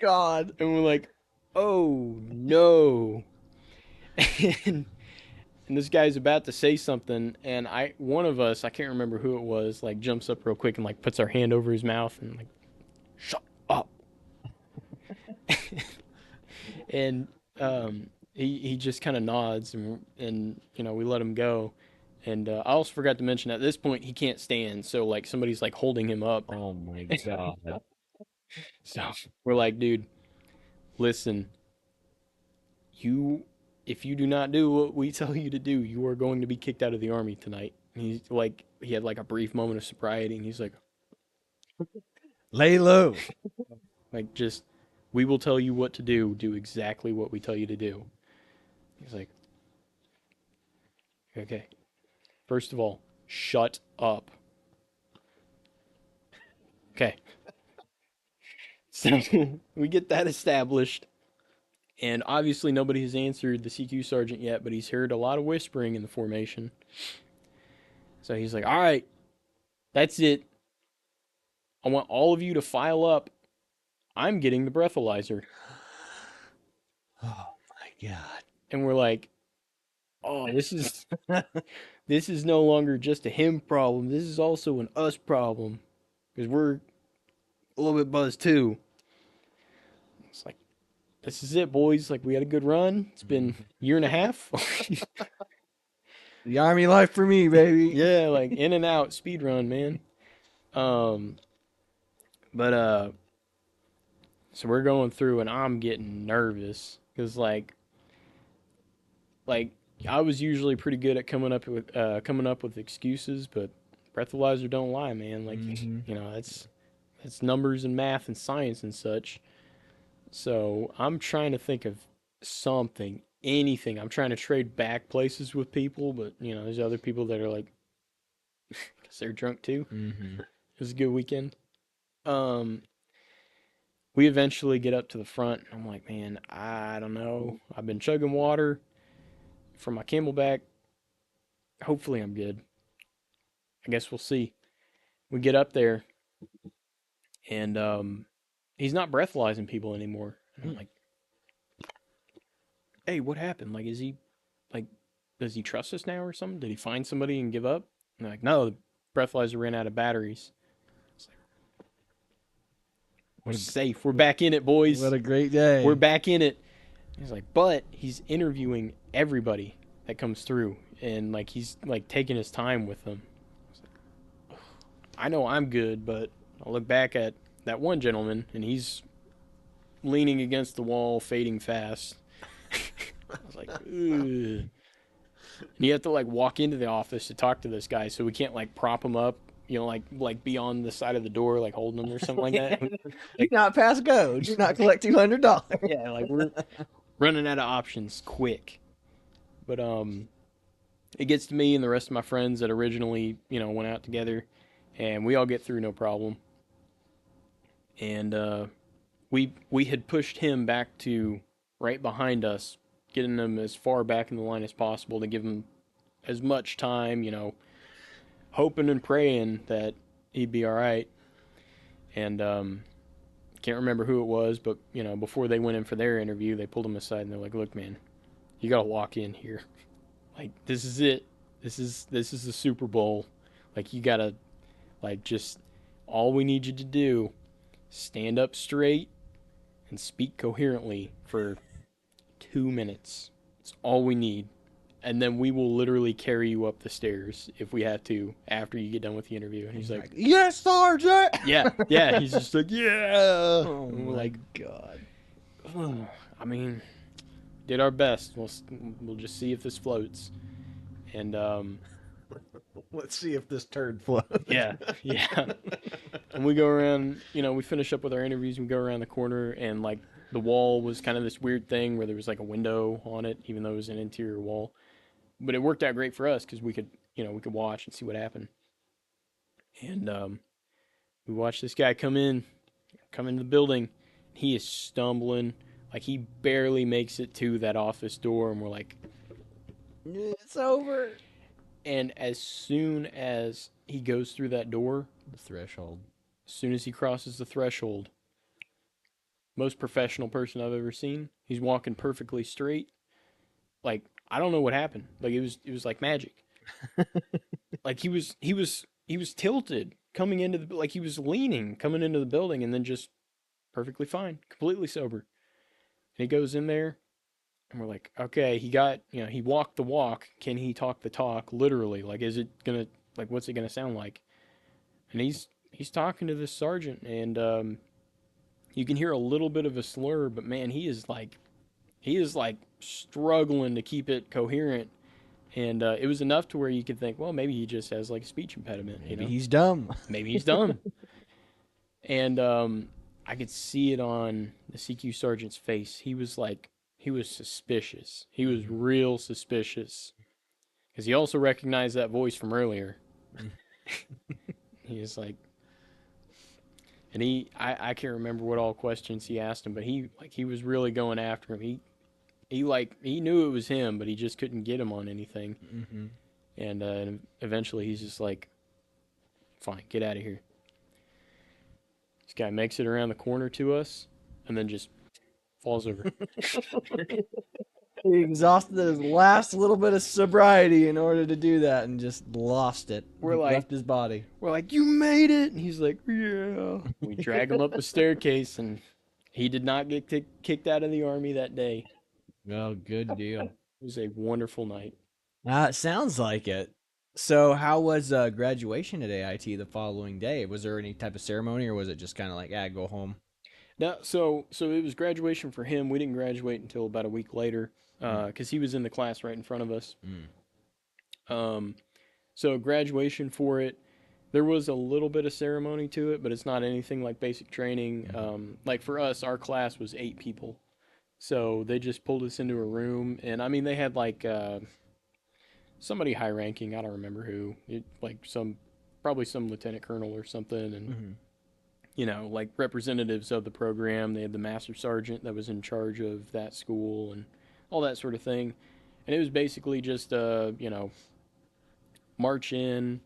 God. And we're like, oh no. And this guy's about to say something, and one of us, I can't remember who it was, like jumps up real quick and like puts our hand over his mouth and like, shut up. And he just kind of nods, and we let him go. And I also forgot to mention, at this point he can't stand, so like somebody's like holding him up. Oh my God. So we're like, dude, listen, if you do not do what we tell you to do, you are going to be kicked out of the Army tonight. And he's like, he had like a brief moment of sobriety, and he's like, lay low. like, just, we will tell you what to do. Do exactly what we tell you to do. He's like, okay. First of all, shut up. Okay. So we get that established. And obviously nobody has answered the CQ Sergeant yet, but he's heard a lot of whispering in the formation. So he's like, all right, that's it. I want all of you to file up. I'm getting the breathalyzer. Oh my God. And we're like, oh, this is no longer just a him problem. This is also an us problem, because we're a little bit buzzed too. It's like, this is it, boys. Like, we had a good run. It's been a year and a half. The Army life for me, baby. Yeah, like in and out speed run, man. But so we're going through, and I'm getting nervous because like I was usually pretty good at coming up with excuses, but breathalyzer don't lie, man. Like, that's numbers and math and science and such. So I'm trying to think of something, anything. I'm trying to trade back places with people, but there's other people that are like, because they're drunk too. Mm-hmm. It was a good weekend. We eventually get up to the front, and I'm like, man, I don't know. I've been chugging water from my Camelback. Hopefully I'm good. I guess we'll see. We get up there, and he's not breathalyzing people anymore. And I'm like, hey, what happened? Like, is he, like, does he trust us now or something? Did he find somebody and give up? And they're like, no, the breathalyzer ran out of batteries. It's like, we're safe. We're back in it, boys. What a great day. We're back in it. He's like, but he's interviewing everybody that comes through, and like he's like taking his time with them. I know I'm good, but I look back at that one gentleman, and he's leaning against the wall, fading fast. I was like, ugh. And you have to like walk into the office to talk to this guy, so we can't like prop him up, like be on the side of the door, like holding him or something like that. Do not pass go. Do not collect $200. Yeah, like we're running out of options quick. But it gets to me and the rest of my friends that originally, went out together, and we all get through no problem. And we had pushed him back to right behind us, getting him as far back in the line as possible to give him as much time, hoping and praying that he'd be all right. And can't remember who it was, but before they went in for their interview, they pulled him aside and they're like, "Look, man, you gotta walk in here. Like, this is it. This is the Super Bowl. Like you gotta just all we need you to do, stand up straight and speak coherently for 2 minutes. It's all we need. And then we will literally carry you up the stairs if we have to after you get done with the interview. And he's like, yes, Sergeant. yeah. He's just like, yeah. Oh And we're my like, God. oh, I mean, did our best. We'll just see if this floats. And Let's see if this turd floats. yeah. And we go around, we finish up with our interviews. We go around the corner, and like the wall was kind of this weird thing where there was like a window on it, even though it was an interior wall. But it worked out great for us because we could watch and see what happened. And we watched this guy come into the building. He is stumbling, like he barely makes it to that office door, and we're like, It's over. and as soon as he goes through that door, The threshold. as soon as he crosses the threshold, most professional person I've ever seen. He's walking perfectly straight. Like I don't know what happened. Like it was like magic. Like he was tilted coming into like he was leaning coming into the building, and then just perfectly fine, completely sober. And he goes in there, and we're like, okay, he walked the walk. Can he talk the talk? Literally, like, is it gonna what's it gonna sound like? And he's talking to this sergeant, and you can hear a little bit of a slur, but man, he is like struggling to keep it coherent. And it was enough to where you could think, well, maybe he just has like a speech impediment. Maybe he's dumb. Maybe he's dumb. And I could see it on the CQ sergeant's face. He was suspicious. He was real suspicious. Because he also recognized that voice from earlier. He was like, and I can't remember what all questions he asked him, but he was really going after him. He knew it was him, but he just couldn't get him on anything. Mm-hmm. And eventually he's just like, fine, get out of here. This guy makes it around the corner to us and then just falls over. He exhausted his last little bit of sobriety in order to do that, and just lost it. We're like- left his body. We're like, you made it! And he's like, yeah. We drag him up the staircase, and he did not get kicked out of the Army that day. Well, good deal. It was a wonderful night. It sounds like it. So, how was graduation at AIT the following day? Was there any type of ceremony, or was it just kind of like, go home? No, so it was graduation for him. We didn't graduate until about a week later because he was in the class right in front of us. So graduation for it, there was a little bit of ceremony to it, but it's not anything like basic training. Like for us, our class was 8 people. So they just pulled us into a room, and I mean, they had like somebody high ranking, I don't remember who, probably some lieutenant colonel or something, and like representatives of the program. They had the master sergeant that was in charge of that school and all that sort of thing. And it was basically just, march in,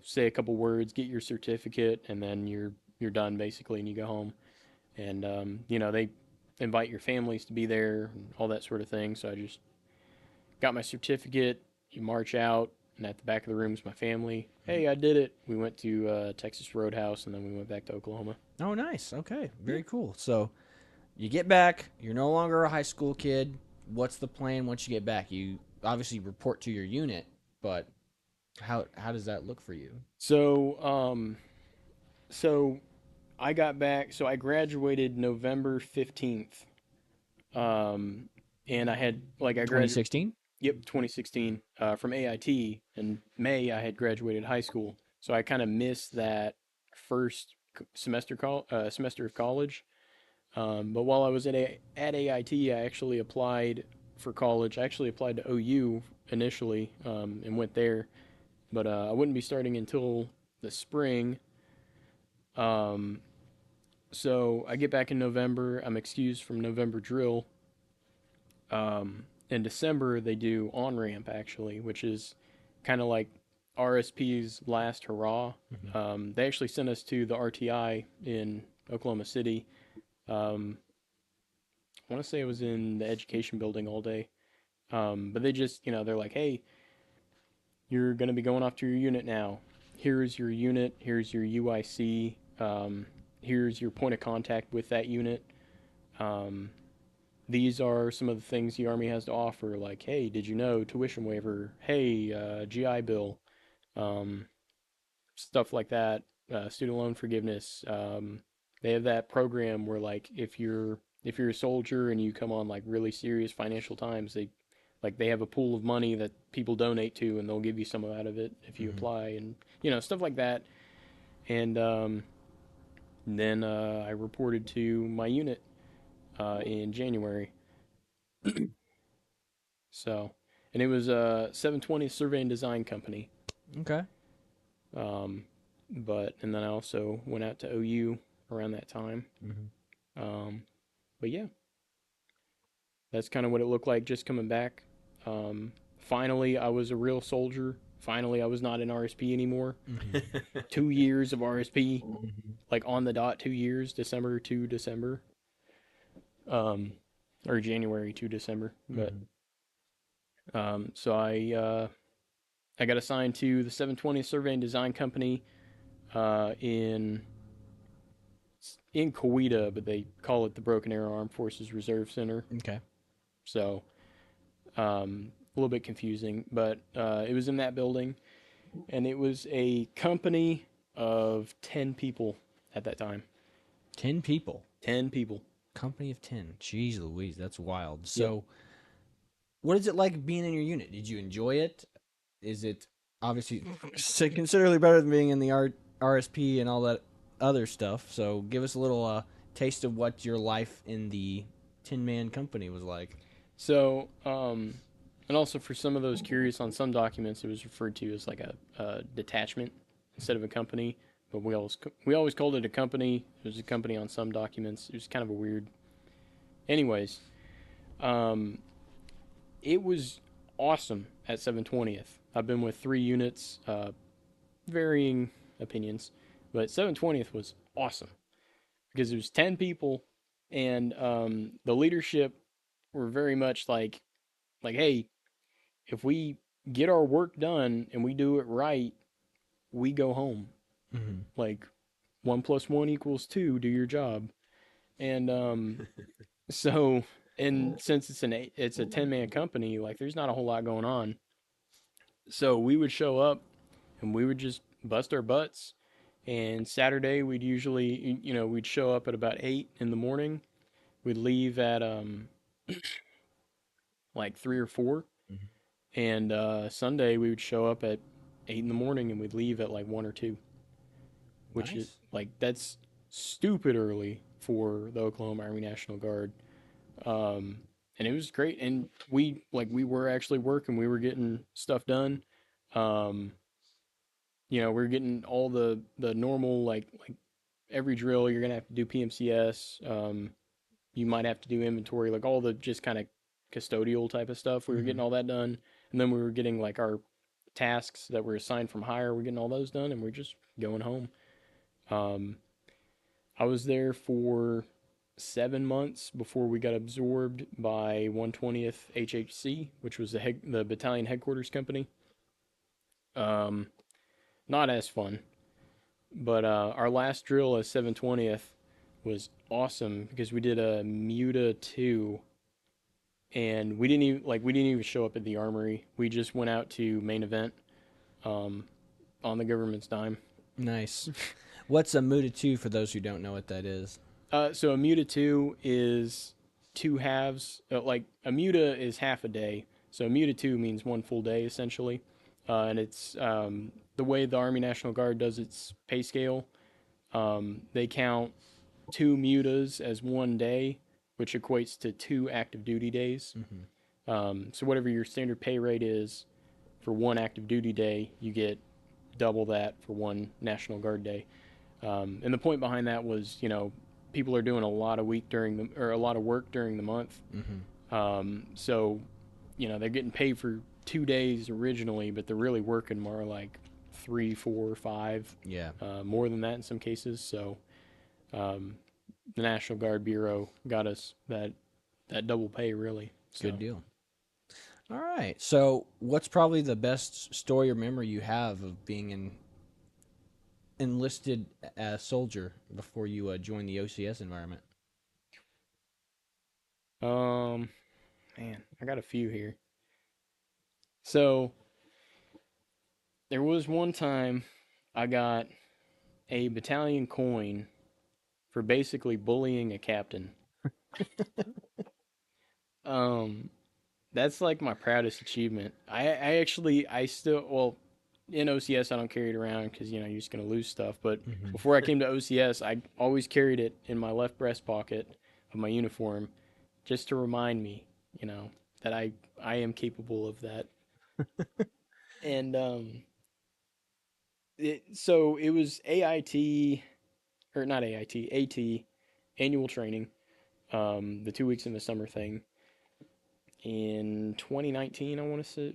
say a couple words, get your certificate, and then you're done basically, and you go home. And they invite your families to be there and all that sort of thing. So I just got my certificate. You march out, and at the back of the room is my family. Hey, I did it. We went to Texas Roadhouse, and then we went back to Oklahoma. Oh, nice. Okay, very cool. So you get back. You're no longer a high school kid. What's the plan once you get back? You obviously report to your unit, but how does that look for you? So I got back. So I graduated November 15th. And I had I graduated 2016. Yep, 2016 from AIT. In May, I had graduated high school, so I kind of missed that first semester of college. But while I was at AIT, I actually applied for college. I actually applied to OU initially and went there, but I wouldn't be starting until the spring. So I get back in November. I'm excused from November drill. In December, they do on-ramp, actually, which is kind of like RSP's last hurrah. They actually sent us to the RTI in Oklahoma City. I want to say it was in the education building all day. But they just, they're like, hey, you're going to be going off to your unit now. Here's your unit. Here's your UIC. Here's your point of contact with that unit. These are some of the things the Army has to offer, like, hey, did you know, tuition waiver, hey, GI Bill, stuff like that, student loan forgiveness. They have that program where, like, if you're a soldier and you come on like really serious financial times, they have a pool of money that people donate to, and they'll give you some out of it if you apply, and stuff like that. And then I reported to my unit in January. So, and it was a 720 Survey and Design Company. Okay. And then I also went out to OU around that time. But yeah, that's kind of what it looked like just coming back. Finally, I was a real soldier. Finally, I was not in RSP anymore. 2 years of RSP, like on the dot, 2 years, December to December. Or January to December. But so I got assigned to the 720 Survey and Design Company in Coweta, but they call it the Broken Arrow Armed Forces Reserve Center. Okay. So a little bit confusing, but it was in that building, and it was a company of 10 people at that time. 10 people. 10 people. Company of 10. Jeez Louise, that's wild. So, what is it like being in your unit? Did you enjoy it? Is it obviously considerably better than being in the RSP and all that other stuff? So, give us a little taste of what your life in the 10-man company was like. So, and also for some of those curious, on some documents it was referred to as like a detachment instead of a company, but we always called it a company. It was a company on some documents. It was kind of a weird. Anyways, it was awesome at 720th. I've been with 3 units, varying opinions, but 720th was awesome because it was 10 people, and the leadership were very much like, hey, if we get our work done and we do it right, we go home. Like 1 + 1 = 2. Do your job. And so, and since it's a 10-man company, like there's not a whole lot going on. So we would show up and we would just bust our butts. And Saturday we'd usually, we'd show up at about 8 in the morning. We'd leave at like 3 or 4. And Sunday we would show up at 8 in the morning and we'd leave at like 1 or 2. Which is like, that's stupid early for the Oklahoma Army National Guard. And it was great. And we were actually working. We were getting stuff done. We were getting all the normal, like every drill, you're going to have to do PMCS. You might have to do inventory, like all the just kind of custodial type of stuff. We were getting all that done. And then we were getting like our tasks that were assigned from higher. We're getting all those done and we're just going home. I was there for 7 months before we got absorbed by 120th HHC, which was the battalion headquarters company. Not as fun, but our last drill as 720th was awesome because we did a Muta 2, and we didn't even show up at the armory. We just went out to main event on the government's dime. Nice. What's a Muta 2 for those who don't know what that is? So a Muta 2 is 2 halves. Like a Muta is half a day. So a Muta 2 means 1 full day essentially. And it's the way the Army National Guard does its pay scale. They count 2 mutas as 1 day, which equates to 2 active duty days. So whatever your standard pay rate is for 1 active duty day, you get double that for 1 National Guard day. And the point behind that was, people are doing a lot of work during the month. So, they're getting paid for 2 days originally, but they're really working more like 3, 4, 5. Yeah. More than that in some cases. So, the National Guard Bureau got us that double pay, really. So. Good deal. All right. So, what's probably the best story or memory you have of being an enlisted soldier before you joined the OCS environment? Um, Man, I got a few here. So there was one time I got a battalion coin for basically bullying a captain. Um, that's like my proudest achievement. I still, well, in OCS I don't carry it around because you're just gonna lose stuff. But before I came to OCS, I always carried it in my left breast pocket of my uniform, just to remind me, that I am capable of that. And so it was AIT, or not AIT, AT, annual training, the 2 weeks in the summer thing in 2019. I want to say,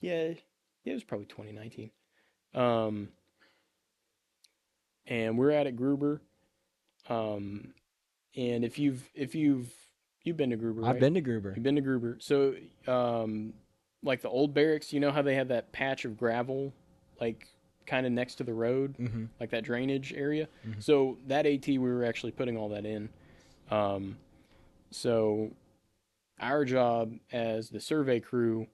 yeah, it was probably 2019. Um, and we're at Gruber. Um, and you've been to Gruber, I've right? been to Gruber. You've been to Gruber. So, like the old barracks, you know how they have that patch of gravel, like kind of next to the road, Mm-hmm. like that drainage area. Mm-hmm. So that AT, we were actually putting all that in. Um, so our job as the survey crew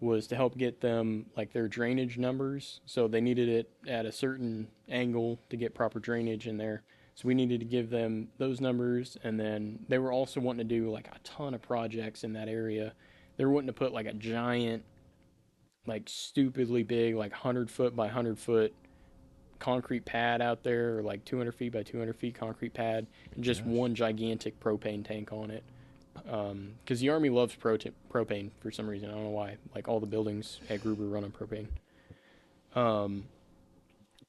was to help get them like their drainage numbers. So they needed it at a certain angle to get proper drainage in there. So we needed to give them those numbers, and then they were also wanting to do like a ton of projects in that area. They were wanting to put like a giant, like stupidly big, like 100 foot by 100 foot concrete pad out there, or like 200 feet by 200 feet concrete pad, and just one gigantic propane tank on it. Because the Army loves propane for some reason. I don't know why. Like all the buildings at Gruber run on propane. Um,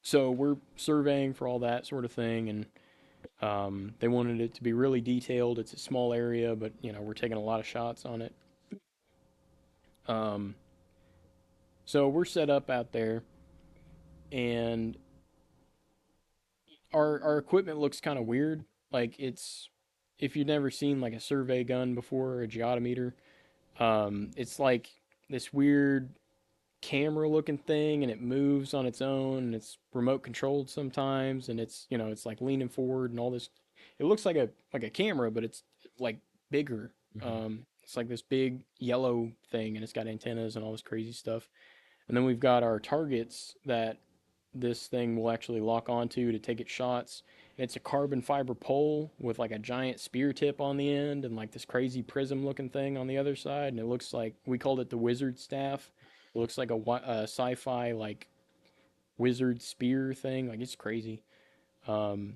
so we're surveying for all that sort of thing, and they wanted it to be really detailed. It's a small area, but we're taking a lot of shots on it. Um, so we're set up out there, and our equipment looks kind of weird. Like it's if you've never seen like a survey gun before or a geodometer, it's like this weird camera looking thing, and it moves on its own, and it's remote controlled sometimes, and it's like leaning forward and all this. It looks like a camera, but it's like bigger. It's like this big yellow thing, and it's got antennas and all this crazy stuff. And then we've got our targets that this thing will actually lock onto to take its shots. And it's a carbon fiber pole with like a giant spear tip on the end, and like this crazy prism looking thing on the other side. And it looks like, we called it the wizard staff. It looks like a sci-fi like wizard spear thing. Like it's crazy. Um,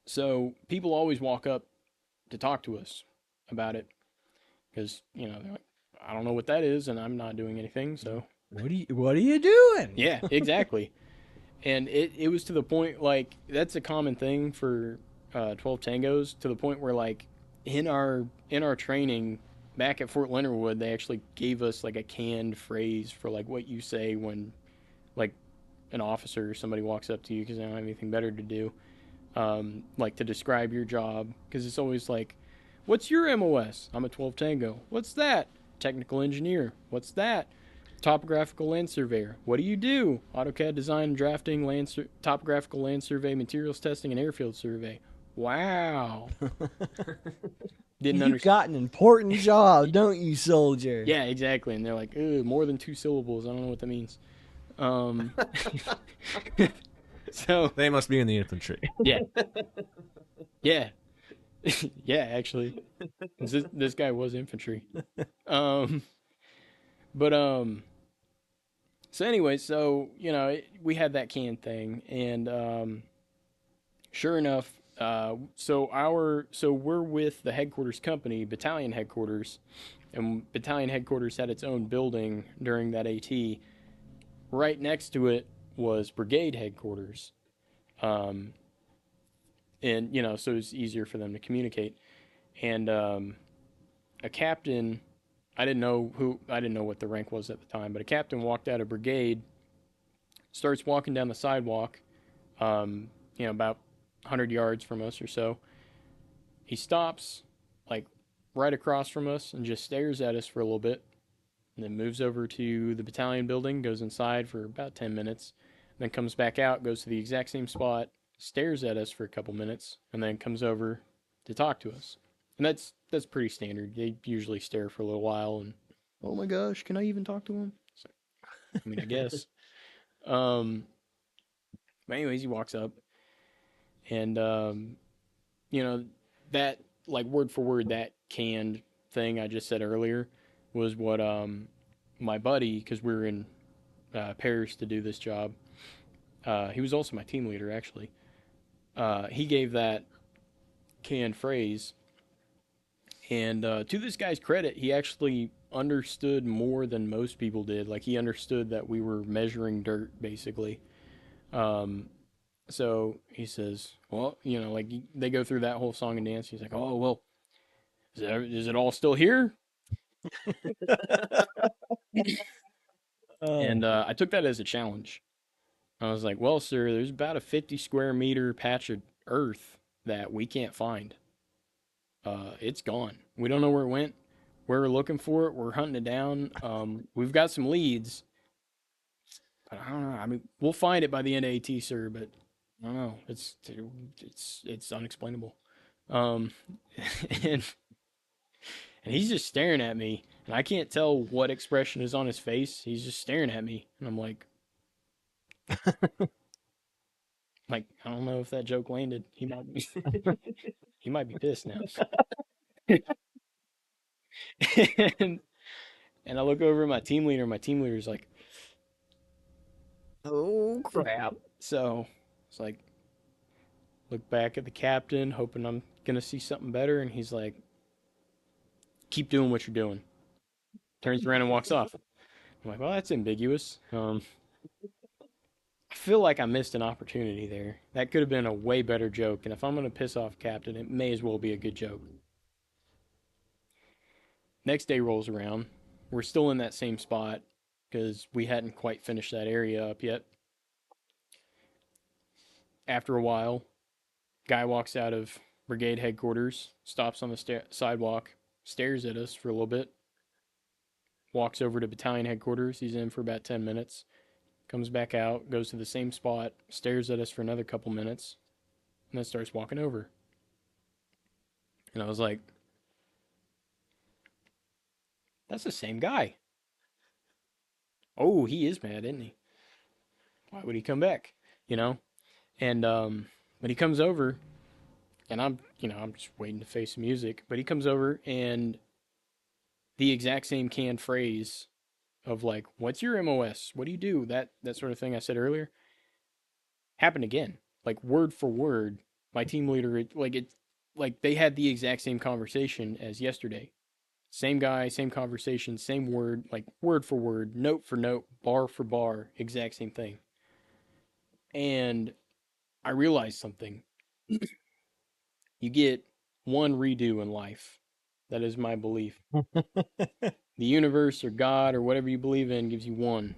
so people always walk up to talk to us about it because they're like, I don't know what that is, and I'm not doing anything. So What are you doing? yeah, exactly. And it was to the point, like, that's a common thing for 12 tangos, to the point where, like, in our training back at Fort Leonard Wood, they actually gave us like a canned phrase for like what you say when like an officer or somebody walks up to you because they don't have anything better to do, like to describe your job, because it's always like, what's your MOS? I'm a 12 tango. What's that? Technical engineer. What's that? Topographical land surveyor. What do you do? AutoCAD design and drafting, topographical land survey, materials testing, and airfield survey. Wow. Didn't You understand. got an important job, don't you, soldier? Yeah, exactly. And they're like, "Ugh, more than 2 syllables. I don't know what that means." Um, so They must be in the infantry. yeah, yeah, yeah. Actually, this guy was infantry. Um, but So anyway, so we had that can thing, and sure enough, so we're with the headquarters company, battalion headquarters, and battalion headquarters had its own building during that AT. Right next to it was brigade headquarters, um, and so it's easier for them to communicate. And a captain, I didn't know what the rank was at the time, but a captain walked out of brigade, starts walking down the sidewalk, about 100 yards from us or so. He stops, like right across from us and just stares at us for a little bit, and then moves over to the battalion building, goes inside for about 10 minutes, then comes back out, goes to the exact same spot, stares at us for a couple minutes, and then comes over to talk to us. And that's pretty standard. They usually stare for a little while and, oh my gosh, can I even talk to him? So, I mean, I guess. But anyways, he walks up and you know, that like word for word that canned thing I just said earlier was what my buddy, because we were in Paris to do this job. He was also my team leader actually. He gave that canned phrase, and to this guy's credit, he actually understood more than most people did. Like he understood that we were measuring dirt basically. Um, so he says, well, like they go through that whole song and dance. He's like, oh well, is it all still here? And I took that as a challenge. I was like, well, sir, there's about a 50 square meter patch of earth that we can't find. It's gone. We don't know where it went. We're looking for it. We're hunting it down. We've got some leads, but I don't know. I mean, we'll find it by the end of AT, sir, but I don't know. It's unexplainable. Um, and and he's just staring at me, and I can't tell what expression is on his face. He's just staring at me, and I'm like, I don't know if that joke landed. He might be pissed now. and and I look over at my team leader. My team leader's like, "Oh crap!" So it's like, look back at the captain, hoping I'm gonna see something better, and he's like, "Keep doing what you're doing." Turns around and walks off. I'm like, "Well, that's ambiguous." I feel like I missed an opportunity there. That could have been a way better joke, and if I'm gonna piss off captain, it may as well be a good joke. Next day rolls around. We're still in that same spot because we hadn't quite finished that area up yet. After a while, guy walks out of brigade headquarters, stops on the sidewalk, stares at us for a little bit, walks over to battalion headquarters. He's in for about 10 minutes, comes back out, goes to the same spot, stares at us for another couple minutes, and then starts walking over. And I was like, that's the same guy. Oh, he is mad, isn't he? Why would he come back? You know? And but he comes over, and I'm just waiting to face the music. But he comes over, and the exact same canned phrase of like, "What's your MOS? What do you do?" That sort of thing I said earlier happened again, like word for word. My team leader, like they had the exact same conversation as yesterday. Same guy, same conversation, same word, like word for word, note for note, bar for bar, exact same thing. And I realized something. You get one redo in life. That is my belief. The universe or God or whatever you believe in gives you one.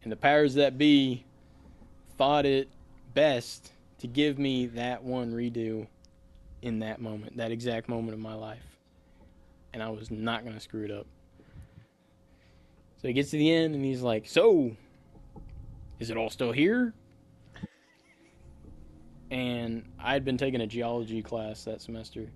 And the powers that be thought it best to give me that one redo in that moment, that exact moment of my life. And I was not going to screw it up. So he gets to the end and he's like, "So, is it all still here?" And I'd been taking a geology class that semester.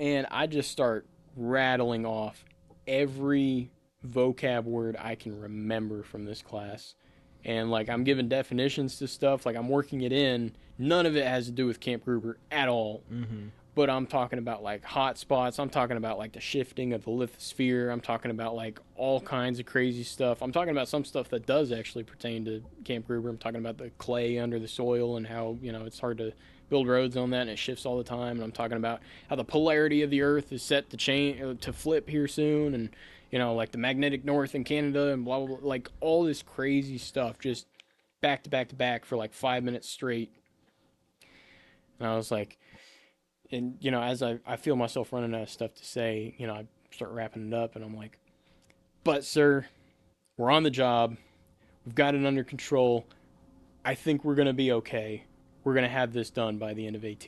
And I just start rattling off every vocab word I can remember from this class. And like I'm giving definitions to stuff, like I'm working it in. None of it has to do with Camp Gruber at all. Mm-hmm. But I'm talking about like hot spots. I'm talking about like the shifting of the lithosphere. I'm talking about like all kinds of crazy stuff. I'm talking about some stuff that does actually pertain to Camp Gruber. I'm talking about the clay under the soil and how, it's hard to build roads on that and it shifts all the time. And I'm talking about how the polarity of the earth is set to change, to flip here soon. And, like the magnetic north in Canada and blah, blah, blah. Like all this crazy stuff just back to back to back for like 5 minutes straight. And I was like, and as I feel myself running out of stuff to say, I start wrapping it up and I'm like, "But sir, we're on the job, we've got it under control, I think we're going to be okay, we're going to have this done by the end of AT."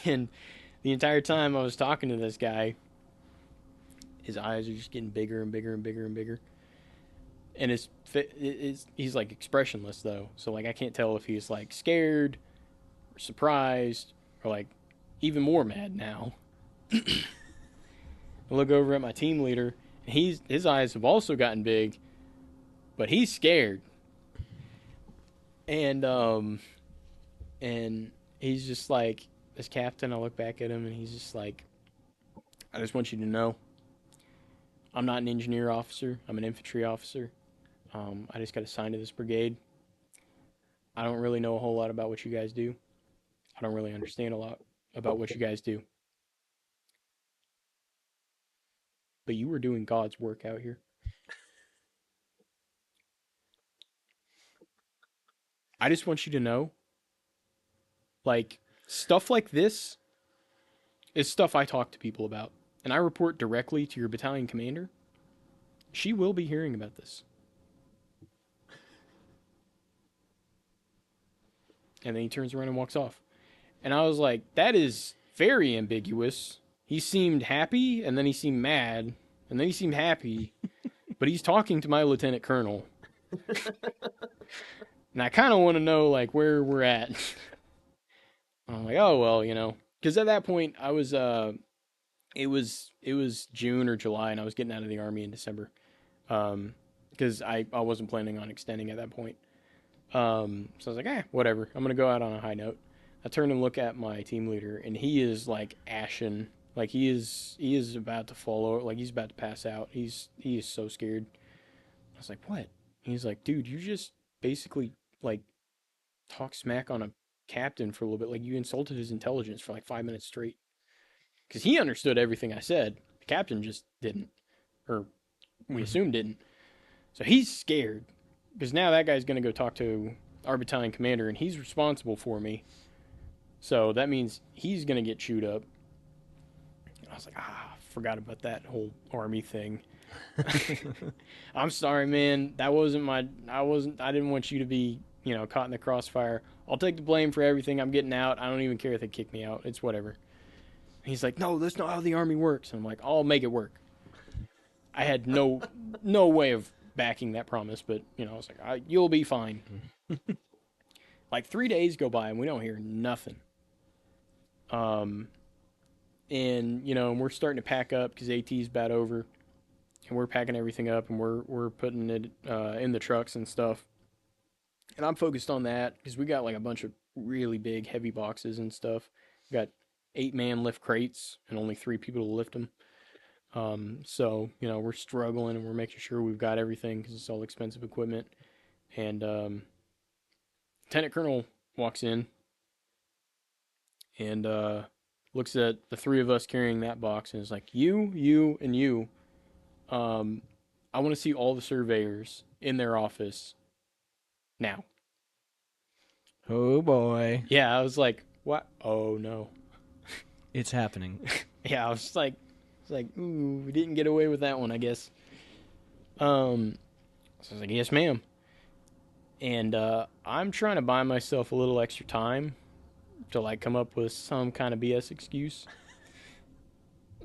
And the entire time I was talking to this guy, his eyes are just getting bigger and bigger and bigger and bigger. And he's like expressionless though. So like I can't tell if he's like scared or surprised or like even more mad now. I look over at my team leader, and his eyes have also gotten big, but he's scared. And he's just like, this captain, I look back at him and he's just like, I just want you to know, I'm not an engineer officer, I'm an infantry officer. I just got assigned to this brigade. I don't really know a whole lot about what you guys do. I don't really understand a lot about what you guys do. But you were doing God's work out here. I just want you to know, like, stuff like this is stuff I talk to people about. And I report directly to your battalion commander. She will be hearing about this. And then he turns around and walks off. And I was like, that is very ambiguous. He seemed happy, and then he seemed mad, and then he seemed happy. But he's talking to my lieutenant colonel. And I kind of want to know, like, where we're at. I'm like, oh, well, you know. Because at that point, I was, it was June or July, and I was getting out of the Army in December. Because I wasn't planning on extending at that point. So I was like, whatever. I'm going to go out on a high note. I turn and look at my team leader, and he is, like, ashen. Like, he is about to fall over. Like, he's about to pass out. He is so scared. I was like, what? He's like, dude, you just basically, like, talk smack on a captain for a little bit. Like, you insulted his intelligence for, like, 5 minutes straight. Because he understood everything I said. The captain just didn't. Or we assumed didn't. So he's scared. Because now that guy's going to go talk to our battalion commander, and he's responsible for me. So that means he's going to get chewed up. I was like, forgot about that whole Army thing. I'm sorry, man. That wasn't I didn't want you to be, you know, caught in the crossfire. I'll take the blame for everything. I'm getting out. I don't even care if they kick me out. It's whatever. And he's like, no, that's not how the Army works. And I'm like, I'll make it work. I had no way of backing that promise, but, you know, I was like, you'll be fine. Like 3 days go by and we don't hear nothing. And, you know, we're starting to pack up because AT's about over. And we're packing everything up and we're putting it in the trucks and stuff. And I'm focused on that because we got like a bunch of really big, heavy boxes and stuff. We got 8-man lift crates and only 3 people to lift them. So, you know, we're struggling and we're making sure we've got everything because it's all expensive equipment. And Lieutenant Colonel walks in and looks at the 3 of us carrying that box and is like, you, and you. I want to see all the surveyors in their office now. Oh boy. Yeah, I was like, what? Oh no. It's happening. Yeah, I was like, ooh, we didn't get away with that one, I guess. So I was like, yes, ma'am. And I'm trying to buy myself a little extra time to like come up with some kind of BS excuse.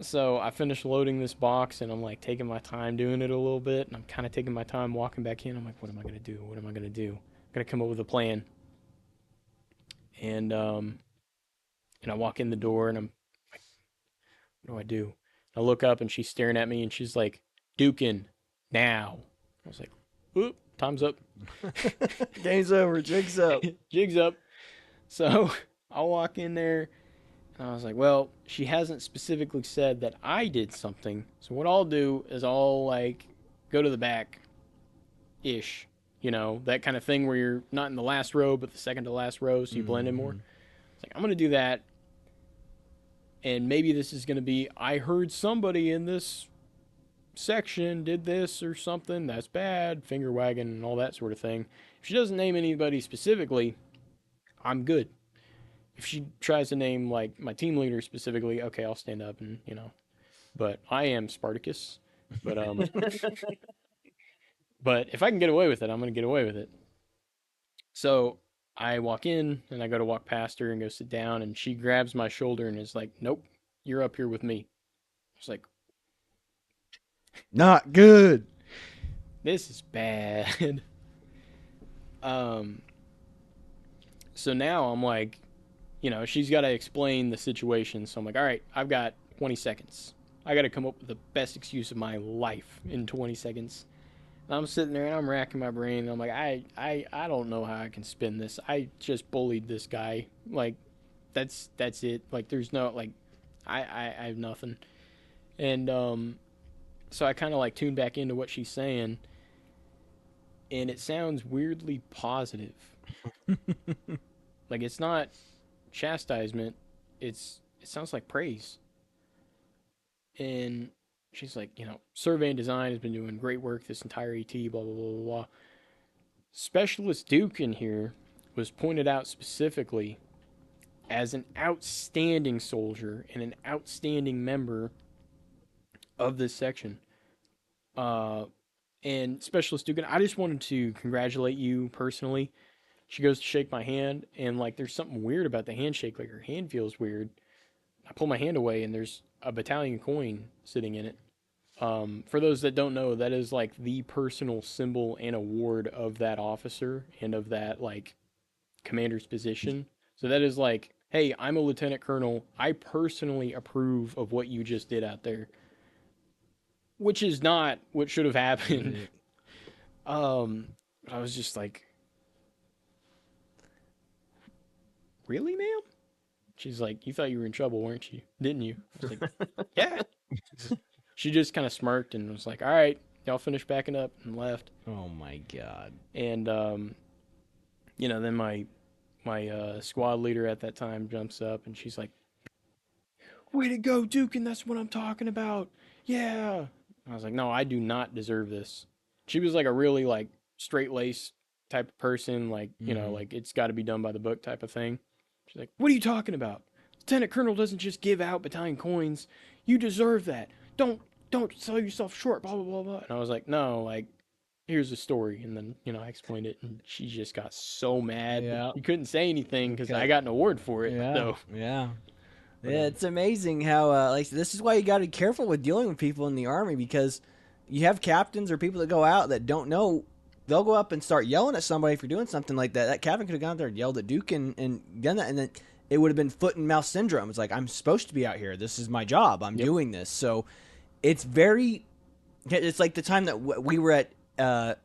So I finished loading this box and I'm like taking my time doing it a little bit. And I'm kind of taking my time walking back in. I'm like, what am I going to do? What am I going to do? I'm going to come up with a plan. And I walk in the door and I'm like, what do I do? I look up and she's staring at me and she's like, Duchan, now. I was like, oop, time's up. Game's over. Jig's up. Jig's up. So I'll walk in there. And I was like, well, she hasn't specifically said that I did something. So what I'll do is I'll like go to the back-ish. You know, that kind of thing where you're not in the last row, but the second to last row, so you blend in more. It's like, I'm going to do that. And maybe this is going to be, I heard somebody in this section did this or something. That's bad. Finger wagging and all that sort of thing. If she doesn't name anybody specifically, I'm good. If she tries to name like my team leader specifically, okay, I'll stand up and, you know. But I am Spartacus. But but if I can get away with it, I'm going to get away with it. So I walk in and I go to walk past her and go sit down, and she grabs my shoulder and is like, "Nope, you're up here with me." I was like, Not good. "This is bad." um, so now I'm like, she's got to explain the situation. So I'm like, all right, I've got 20 seconds. I got to come up with the best excuse of my life in 20 seconds. And I'm sitting there and I'm racking my brain. And I'm like, I don't know how I can spin this. I just bullied this guy. Like, that's it. Like, there's no, like, I have nothing. And so I kind of like tune back into what she's saying. And it sounds weirdly positive. Like, it's not chastisement, it sounds like praise. And she's like, survey and design has been doing great work this entire ET, blah blah blah blah blah. Specialist Duke in here was pointed out specifically as an outstanding soldier and an outstanding member of this section. Uh, and Specialist Duke, and I just wanted to congratulate you personally. She goes to shake my hand, and like, there's something weird about the handshake. Like, her hand feels weird. I pull my hand away, and there's a battalion coin sitting in it. For those that don't know, that is like the personal symbol and award of that officer and of that like commander's position. So that is like, hey, I'm a lieutenant colonel. I personally approve of what you just did out there, which is not what should have happened. I was just like, really, ma'am? She's like, you thought you were in trouble, weren't you? Didn't you? I was like, yeah. She just kind of smirked and was like, all right, y'all finish backing up, and left. Oh my god. And, then my squad leader at that time jumps up and she's like, way to go, Duke, and that's what I'm talking about. Yeah. I was like, no, I do not deserve this. She was like a really like straight laced type of person, like, like it's got to be done by the book type of thing. She's like, what are you talking about? Lieutenant Colonel doesn't just give out battalion coins. You deserve that. Don't sell yourself short, blah, blah, blah, blah. And I was like, no, like, here's the story. And then, I explained it, and she just got so mad. Yeah. You couldn't say anything because Okay. I got an award for it. Yeah. So. Yeah. Yeah, it's amazing how like this is why you got to be careful with dealing with people in the army, because you have captains or people that go out that don't know. They'll go up and start yelling at somebody for doing something like that. That captain could have gone there and yelled at Duke and done that, and then it would have been foot and mouth syndrome. It's like, I'm supposed to be out here. This is my job. I'm doing this. So it's very. It's like the time that we were at.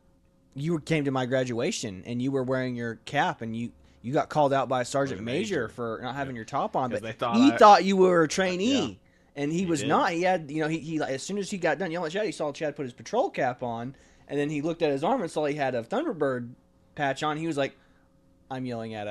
You came to my graduation and you were wearing your cap and you got called out by a sergeant major for not having your top on, but they thought he thought you were a trainee, and he was did. not. He had, he as soon as he got done yelling at Chad, he saw Chad put his patrol cap on, and then he looked at his arm and saw he had a Thunderbird patch on. He was like, "I'm yelling at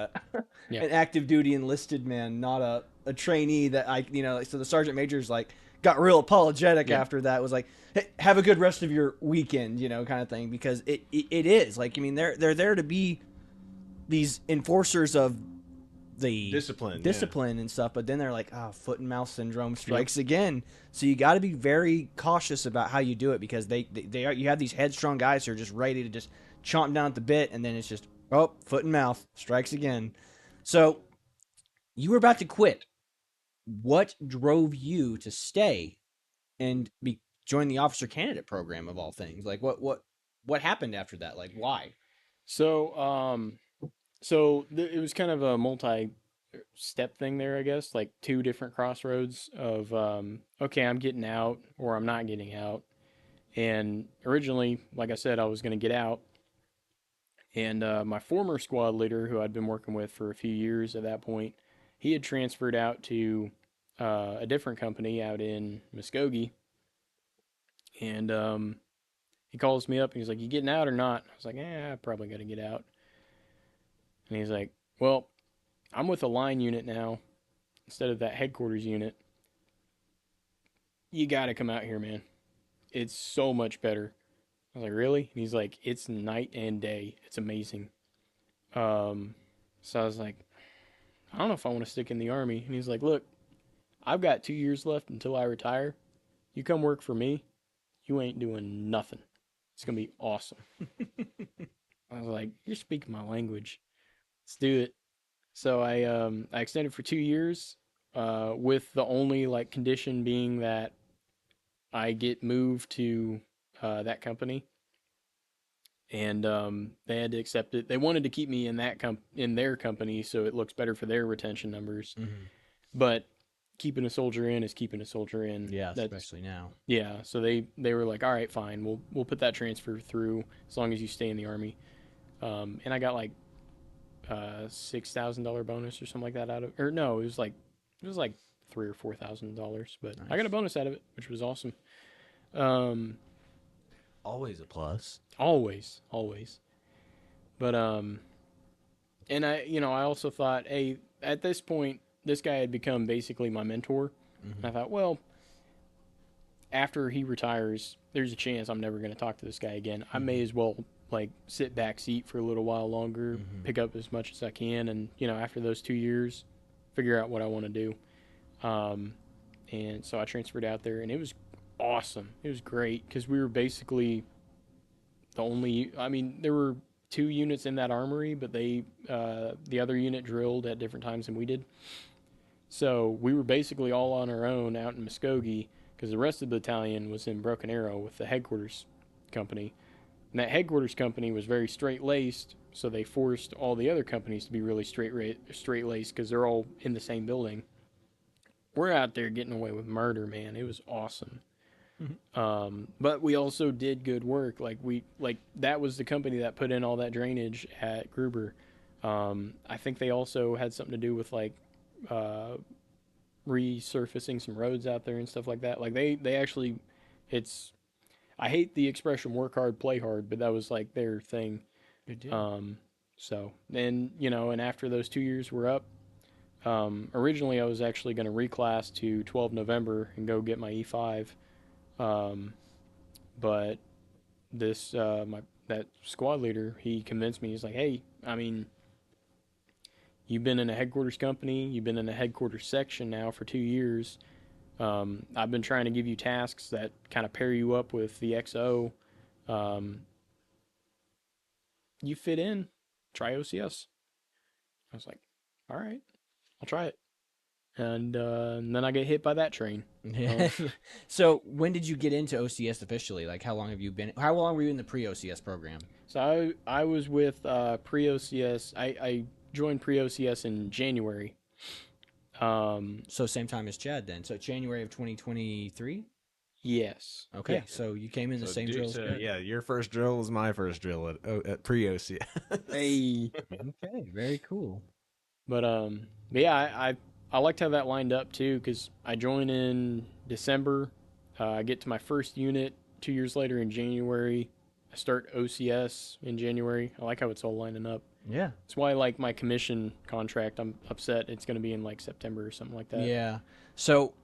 an active duty enlisted man, not a trainee that I." So the sergeant major's like got real apologetic after that. Was like, hey, have a good rest of your weekend, kind of thing, because it is like, they're there to be these enforcers of the discipline and stuff, but then they're like, foot and mouth syndrome strikes again. So you got to be very cautious about how you do it, because they are, you have these headstrong guys who are just ready to just chomp down at the bit, and then it's just, foot and mouth strikes again. So you were about to quit. What drove you to stay and join the officer candidate program of all things? Like, what happened after that? Like, why? So, it was kind of a multi-step thing there, I guess, like two different crossroads of, okay, I'm getting out or I'm not getting out. And originally, like I said, I was going to get out. And my former squad leader, who I'd been working with for a few years at that point, he had transferred out to a different company out in Muskogee. And he calls me up and he's like, you getting out or not? I was like, I probably got to get out. And he's like, well, I'm with a line unit now instead of that headquarters unit. You got to come out here, man. It's so much better. I was like, really? And he's like, it's night and day. It's amazing. So I was like, I don't know if I want to stick in the Army. And he's like, look, I've got 2 years left until I retire. You come work for me, you ain't doing nothing. It's going to be awesome. I was like, you're speaking my language. Let's do it. So I extended for 2 years, with the only like condition being that I get moved to that company, and they had to accept it. They wanted to keep me in in their company, so it looks better for their retention numbers. Mm-hmm. But keeping a soldier in is keeping a soldier in. Yeah, That's especially now. yeah. So they were like, all right, fine, we'll put that transfer through as long as you stay in the army. And I got like $6,000 bonus or something like that out of, or no, it was like $3,000 or $4,000, but I got a bonus out of it, which was awesome. Um, Always a plus. always. But and I also thought, hey, at this point, this guy had become basically my mentor. Mm-hmm. And I thought, well, after he retires, there's a chance I'm never going to talk to this guy again. I may as well like sit back seat for a little while longer, pick up as much as I can, and after those 2 years, figure out what I want to do. And so I transferred out there, and it was awesome. It was great because we were basically the only. I mean, there were 2 units in that armory, but the other unit drilled at different times than we did. So we were basically all on our own out in Muskogee because the rest of the battalion was in Broken Arrow with the headquarters company. And that headquarters company was very straight-laced, so they forced all the other companies to be really straight-laced because they're all in the same building. We're out there getting away with murder, man. It was awesome. But we also did good work. Like that was the company that put in all that drainage at Gruber. I think they also had something to do with like resurfacing some roads out there and stuff like that. Like they actually, it's, I hate the expression work hard, play hard, but that was like their thing. Good deal. So then, and after those 2 years were up, originally I was actually going to reclass to 12 November and go get my E5. But this, that squad leader, he convinced me, he's like, hey, I mean, you've been in a headquarters company, you've been in a headquarters section now for 2 years. I've been trying to give you tasks that kind of pair you up with the XO. You fit in, try OCS. I was like, all right, I'll try it. And then I get hit by that train. So when did you get into OCS officially? Like, how long were you in the pre-OCS program? So I was with pre-OCS. I joined pre-OCS in January. So same time as Chad then. So January of 2023? Yes. Okay. Yeah. So you came in the same drill as Chad? Yeah, your first drill was my first drill at pre-OC. Hey. Okay, very cool. But yeah, I liked how that lined up too, because I joined in December. I get to my first unit 2 years later in January. I start OCS in January. I like how it's all lining up. Yeah. That's why, like, my commission contract, I'm upset it's going to be in like September or something like that. Yeah. So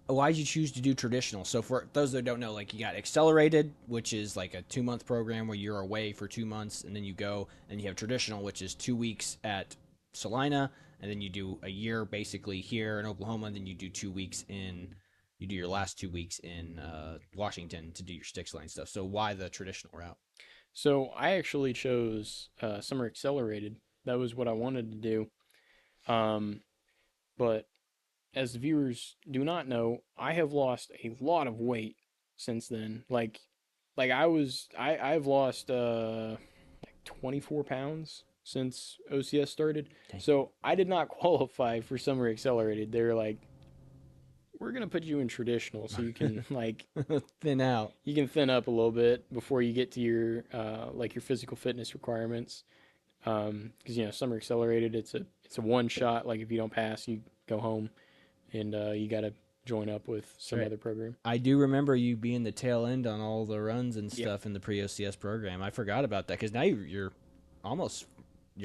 why did you choose to do traditional? So for those that don't know, like, you got accelerated, which is like a 2-month program where you're away for 2 months and then you go, and you have traditional, which is 2 weeks at Salina, and then you do a year basically here in Oklahoma, and then you do 2 weeks you do your last 2 weeks in Washington to do your sticks line stuff. So why the traditional route? So I actually chose summer accelerated. That was what I wanted to do. But as the viewers do not know, I have lost a lot of weight since then. I've lost like 24 pounds since OCS started. Dang. So I did not qualify for summer accelerated. They're like, we're gonna put you in traditional so you can like Thin out. you can thin up a little bit before you get to your like your physical fitness requirements. Because summer accelerated, it's a one shot. Like if you don't pass, you go home, and you got to join up with some other program. I do remember you being the tail end on all the runs and stuff in the pre-OCS program. I forgot about that because now you're almost.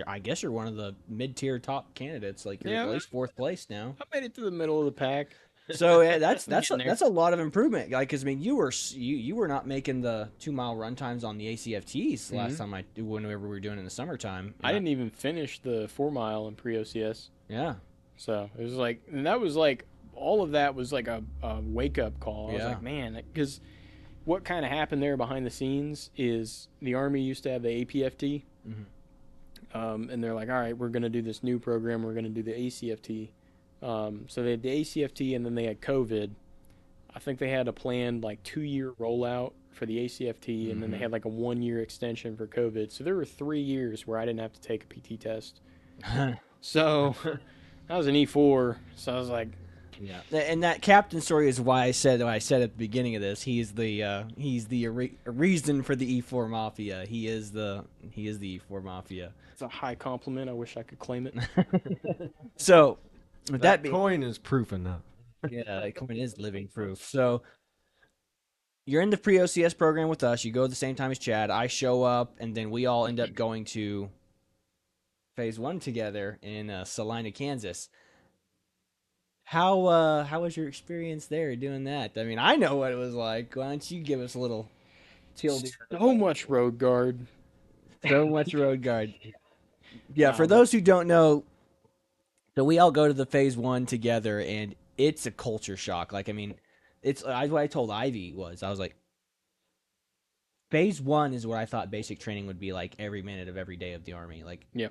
I guess you're one of the mid-tier top candidates. Like you're at least 4th place now. I made it to the middle of the pack. So yeah, that's a lot of improvement. Like, because I mean, you were not making the 2-mile run times on the ACFTs last time whenever we were doing it in the summertime. I didn't even finish the 4-mile in pre-OCS. Yeah. So it was like, and that was like, all of that was like a wake up call. I was like, man, because what kind of happened there behind the scenes is the Army used to have the APFT. and they're like, all right, we're gonna do this new program. We're gonna do the ACFT. So they had the ACFT, and then they had COVID. I think they had a planned like 2-year rollout for the ACFT, and then they had like a 1-year extension for COVID. So there were 3 years where I didn't have to take a PT test. So I was an E4, so I was like, yeah. And that captain story is why I said what I said at the beginning of this. He's the reason for the E4 Mafia. He is the E4 Mafia. it's a high compliment. I wish I could claim it. So with That being, coin is proof enough. yeah, that coin is living proof. So you're in the pre-OCS program with us. You go at the same time as Chad. I show up, and then we all end up going to phase 1 together in Salina, Kansas. How was your experience there doing that? I mean, I know what it was like. Why don't you give us a little So much road guard. So much road guard. Yeah, for those who don't know, so we all go to the phase 1 together, and it's a culture shock. Like, I mean, it's what I told Ivy was, I was like, phase 1 is what I thought basic training would be like every minute of every day of the Army. Like, yeah,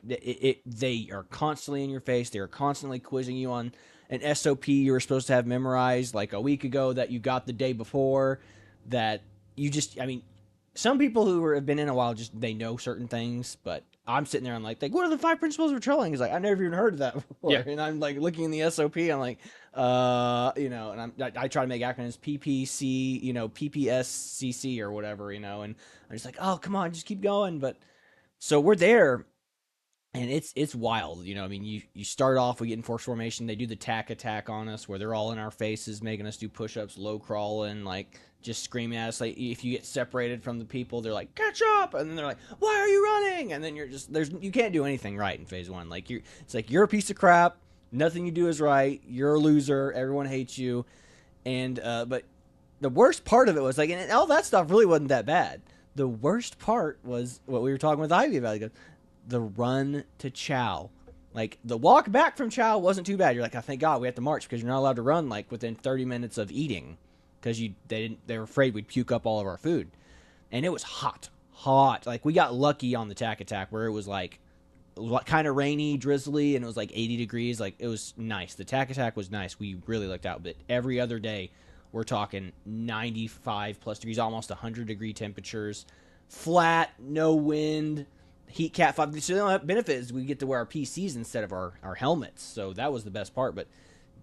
they are constantly in your face. They are constantly quizzing you on an SOP you were supposed to have memorized like a week ago that you got the day before. That you just, I mean, some people who have been in a while just they know certain things, but I'm sitting there, I'm like, what are the 5 principles of patrolling? He's like, I never even heard of that before. Yeah. And I'm like looking in the SOP, I'm like, and I try to make acronyms PPC, PPSCC or whatever, and I'm just like, oh, come on, just keep going. But so we're there, and it's wild, I mean, you start off, we get in force formation, they do the tack attack on us where they're all in our faces, making us do push-ups, low crawling, like just screaming at us. Like if you get separated from the people, they're like, catch up, and then they're like, why are you running? And then you're just you can't do anything right in phase 1. Like it's like you're a piece of crap, nothing you do is right, you're a loser, everyone hates you. And but the worst part of it was like, and all that stuff really wasn't that bad. The worst part was what we were talking with Ivy about. He goes, the run to Chow. Like the walk back from Chow wasn't too bad. You're like, oh, thank God we have to march because you're not allowed to run like within 30 minutes of eating because they were afraid we'd puke up all of our food. And it was hot. Like we got lucky on the tack attack where it was kind of rainy, drizzly, and it was like 80 degrees. Like it was nice. The tack attack was nice. We really looked out. But every other day we're talking 95 plus degrees, almost 100 degree temperatures, flat, no wind. Heat Cat 5. So the only benefit is we get to wear our PCs instead of our helmets. So that was the best part. But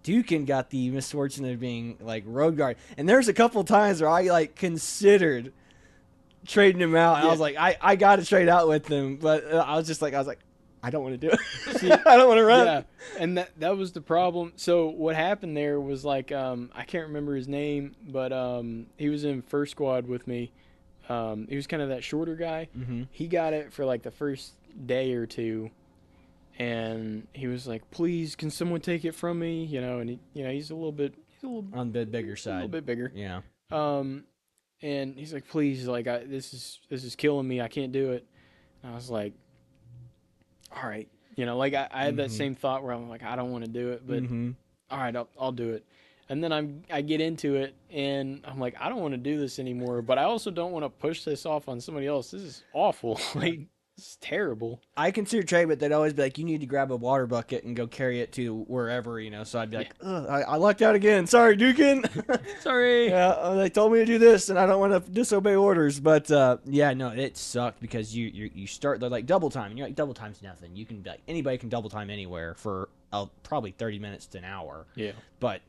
Duchan got the misfortune of being like road guard. And there's a couple times where I like considered trading him out. And I was like, I got to trade out with him. But I was like, I don't want to do it. See, I don't want to run. Yeah, and that was the problem. So what happened there was like, I can't remember his name, but he was in first squad with me. He was kind of that shorter guy. Mm-hmm. He got it for like the first day or two, and he was like, "Please, can someone take it from me?" And he's a little on the bigger side, a little bit bigger. Yeah. And he's like, "Please, like, this is killing me. I can't do it." And I was like, "All right," like I had that same thought where I'm like, "I don't want to do it, but all right, I'll do it." And then I get into it, and I'm like, I don't want to do this anymore, but I also don't want to push this off on somebody else. This is awful. Like, this is terrible. I consider trade, but they'd always be like, you need to grab a water bucket and go carry it to wherever, So I'd be like, I lucked out again. Sorry, Duchan. Sorry. Yeah, they told me to do this, and I don't want to disobey orders. But, yeah, no, it sucked because you start, they're like double time, and you're like, double time's nothing. You can, like, anybody can double time anywhere for probably 30 minutes to an hour. Yeah. But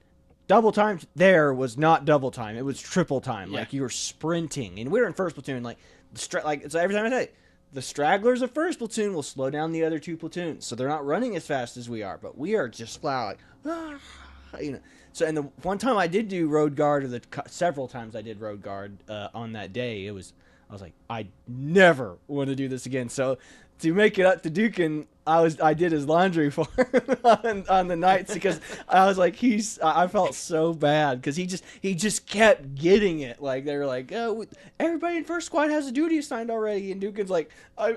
double time there was not double time. It was triple time. Yeah. Like you were sprinting, and we were in first platoon. Like so every time I say the stragglers of first platoon will slow down the other two platoons, so they're not running as fast as we are. But we are just flat, like So, and the one time I did do road guard, or several times I did road guard on that day, I was like, I never want to do this again. So to make it up to Duchan, I did his laundry for him on the nights because I was like I felt so bad because he just kept getting it. Like they were like, oh, everybody in first squad has a duty assigned already, and Dukin's like, I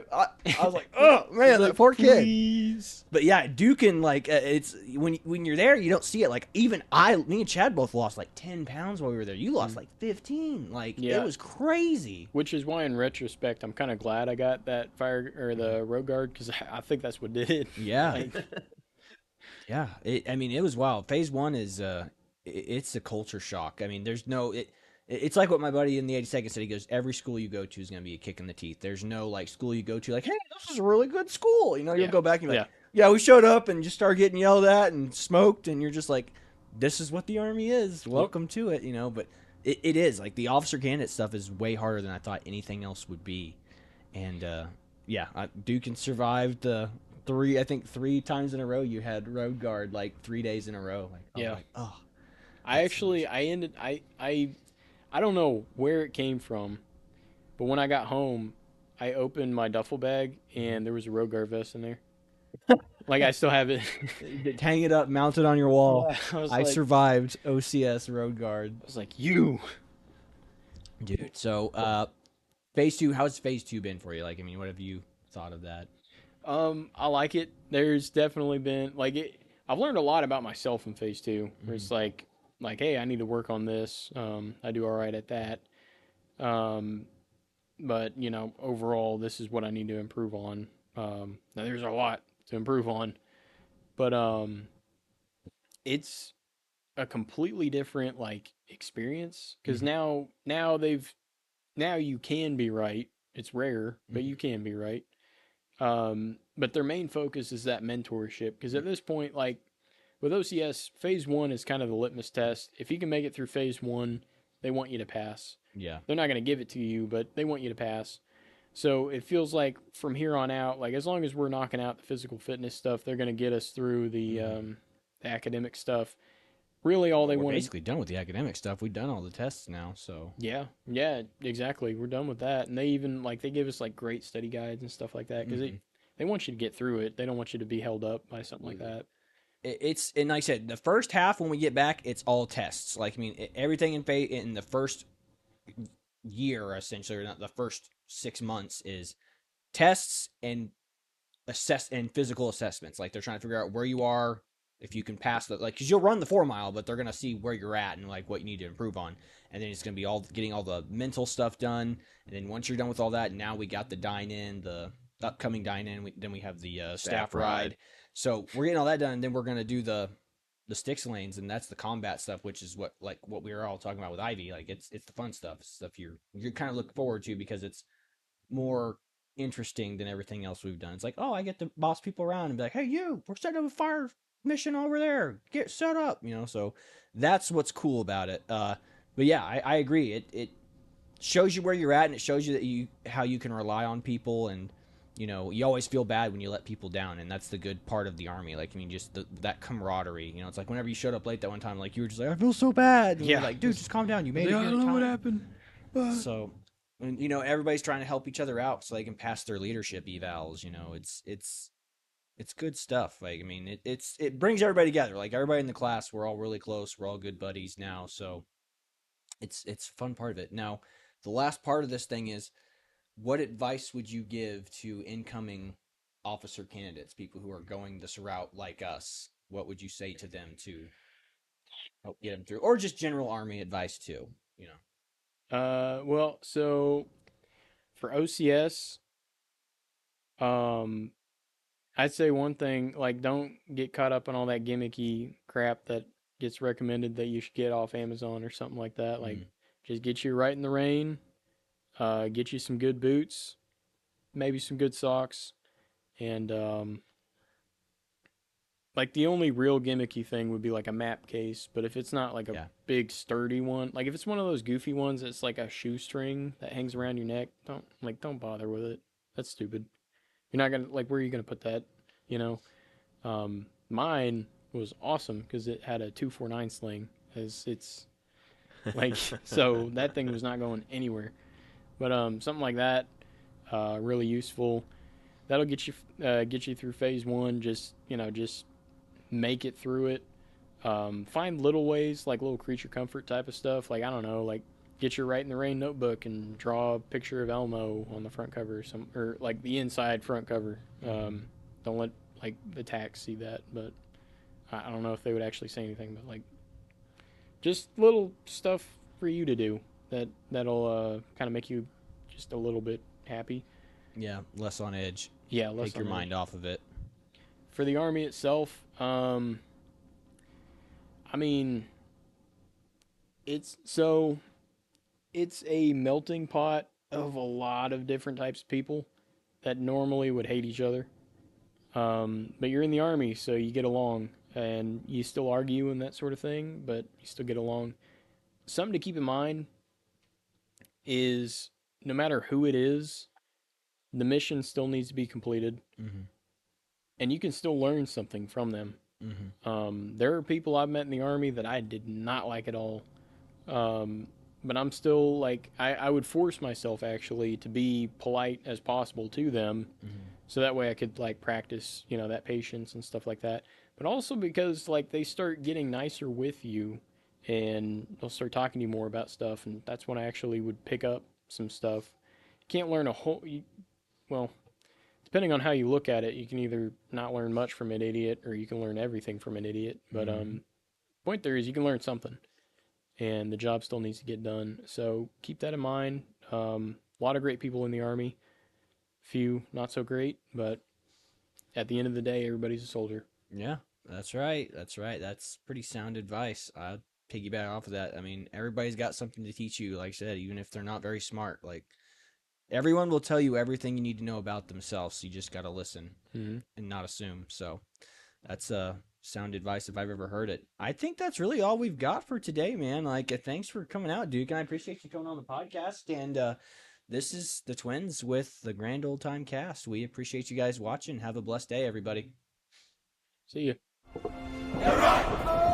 was like, oh man, that poor kid. Please. But yeah, Dukin, like it's when you're there, you don't see it. Like even me and Chad both lost like 10 pounds while we were there. You lost like 15. Like Yeah. it was crazy. Which is why, in retrospect, I'm kind of glad I got that fire or the road guard because I think that's what did it. Yeah. Like, Yeah, I mean, it was wild. Phase one is it's a culture shock. I mean, there's no it's like what my buddy in the 82nd said. He goes, every school you go to is going to be a kick in the teeth. There's no like school you go to like, hey, this is a really good school. You know, you'll Yeah. go back and be like, yeah, we showed up and just started getting yelled at and smoked, and you're just like, this is what the Army is. Welcome to it. You know, but it is like the officer candidate stuff is way harder than I thought anything else would be, and yeah, Dukin survived the. I think 3 times in a row you had road guard like 3 days in a row. Like, Yeah. like, oh, I don't know where it came from, but when I got home, I opened my duffel bag and there was a road guard vest in there. Like I still have it. hang it up, mount it on your wall. Yeah, I survived OCS road guard, I was like, you. dude. So, phase 2. How's phase 2 been for you? Like, I mean, what have you thought of that? I like it. There's definitely been like it. I've learned a lot about myself in phase 2. Where it's like, hey, I need to work on this. I do all right at that. But you know, overall, this is what I need to improve on. Now there's a lot to improve on, but it's a completely different like experience because now you can be right. It's rare, but you can be right. But their main focus is that mentorship because at this point, like with OCS, phase 1 is kind of the litmus test. If you can make it through phase 1, they want you to pass. Yeah. They're not going to give it to you, but they want you to pass. So it feels like from here on out, like as long as we're knocking out the physical fitness stuff, they're going to get us through the academic stuff. Really, all they We're want basically done with the academic stuff. We've done all the tests now, so Yeah, exactly. We're done with that, and they even like they give us like great study guides and stuff like that because they want you to get through it. They don't want you to be held up by something like that. it's and like I said, the first half when we get back, it's all tests. Like I mean, everything in the first year essentially, or not the first 6 months, is tests and physical assessments. Like they're trying to figure out where you are, if you can pass the like because you'll run the 4 mile, but they're gonna see where you're at and like what you need to improve on. And then it's gonna be all getting all the mental stuff done. And then once you're done with all that, now we got the dine in, the upcoming dine in. Then we have the staff ride. So we're getting all that done, and then we're gonna do the sticks lanes, and that's the combat stuff, which is what we were all talking about with Ivy. Like it's the fun stuff you're kind of looking forward to because it's more interesting than everything else we've done. It's like, oh, I get to boss people around and be like, hey, we're setting up a fire mission over there. Get set up, you know. So that's what's cool about it. But yeah, I agree. It shows you where you're at, and it shows you that how you can rely on people, and you know, you always feel bad when you let people down, and that's the good part of the Army. Like, I mean, just that camaraderie. You know, it's like whenever you showed up late that one time, like you were just like, I feel so bad. And you're like, dude, just calm down. You made it. I don't know what happened. So, and you know, everybody's trying to help each other out so they can pass their leadership evals. You know, it's good stuff. Like, I mean, it brings everybody together. Like everybody in the class, we're all really close. We're all good buddies now. So it's a fun part of it. Now, the last part of this thing is, what advice would you give to incoming officer candidates, people who are going this route like us? What would you say to them to help get them through, or just general Army advice too? You know. Well, so for OCS, I'd say one thing, like don't get caught up in all that gimmicky crap that gets recommended that you should get off Amazon or something like that. Like just get you right in the rain, get you some good boots, maybe some good socks, and like the only real gimmicky thing would be like a map case, but if it's not like a big sturdy one, like if it's one of those goofy ones that's like a shoestring that hangs around your neck, don't bother with it. That's stupid. You're not gonna like where are you gonna put that? You know, mine was awesome because it had a 249 sling. It's like so that thing was not going anywhere. But something like that, really useful. that'll get you through phase one. Just just make it through it. Find little ways, like little creature comfort type of stuff. Like I don't know, like get your Write in the Rain notebook and draw a picture of Elmo on the front cover, or like the inside front cover. Don't let like the tax see that, but I don't know if they would actually say anything, but like just little stuff for you to do that'll kind of make you just a little bit happy. Yeah, less on edge. Yeah, less Take your on mind off of it. For the Army itself, I mean, it's a melting pot of a lot of different types of people that normally would hate each other. But you're in the Army, so you get along, and you still argue and that sort of thing, but you still get along. Something to keep in mind is no matter who it is, the mission still needs to be completed, and you can still learn something from them. There are people I've met in the Army that I did not like at all. But I'm still like, I would force myself actually to be polite as possible to them. So that way I could like practice, that patience and stuff like that. But also because like they start getting nicer with you and they'll start talking to you more about stuff. And that's when I actually would pick up some stuff. You can't learn well, depending on how you look at it, you can either not learn much from an idiot or you can learn everything from an idiot. But point there is you can learn something, and the job still needs to get done. So keep that in mind. A lot of great people in the Army, few not so great, but at the end of the day, everybody's a soldier. Yeah, that's right. That's right. That's pretty sound advice. I piggyback off of that. I mean, everybody's got something to teach you, like I said, even if they're not very smart. Like, everyone will tell you everything you need to know about themselves. So you just got to listen and not assume. So that's sound advice if I've ever heard it. I think that's really all we've got for today, man. Like, thanks for coming out, Duke, and I appreciate you coming on the podcast. And this is the Twins with the Grand Old Time Cast. We appreciate you guys watching. Have a blessed day, everybody. See you. All right.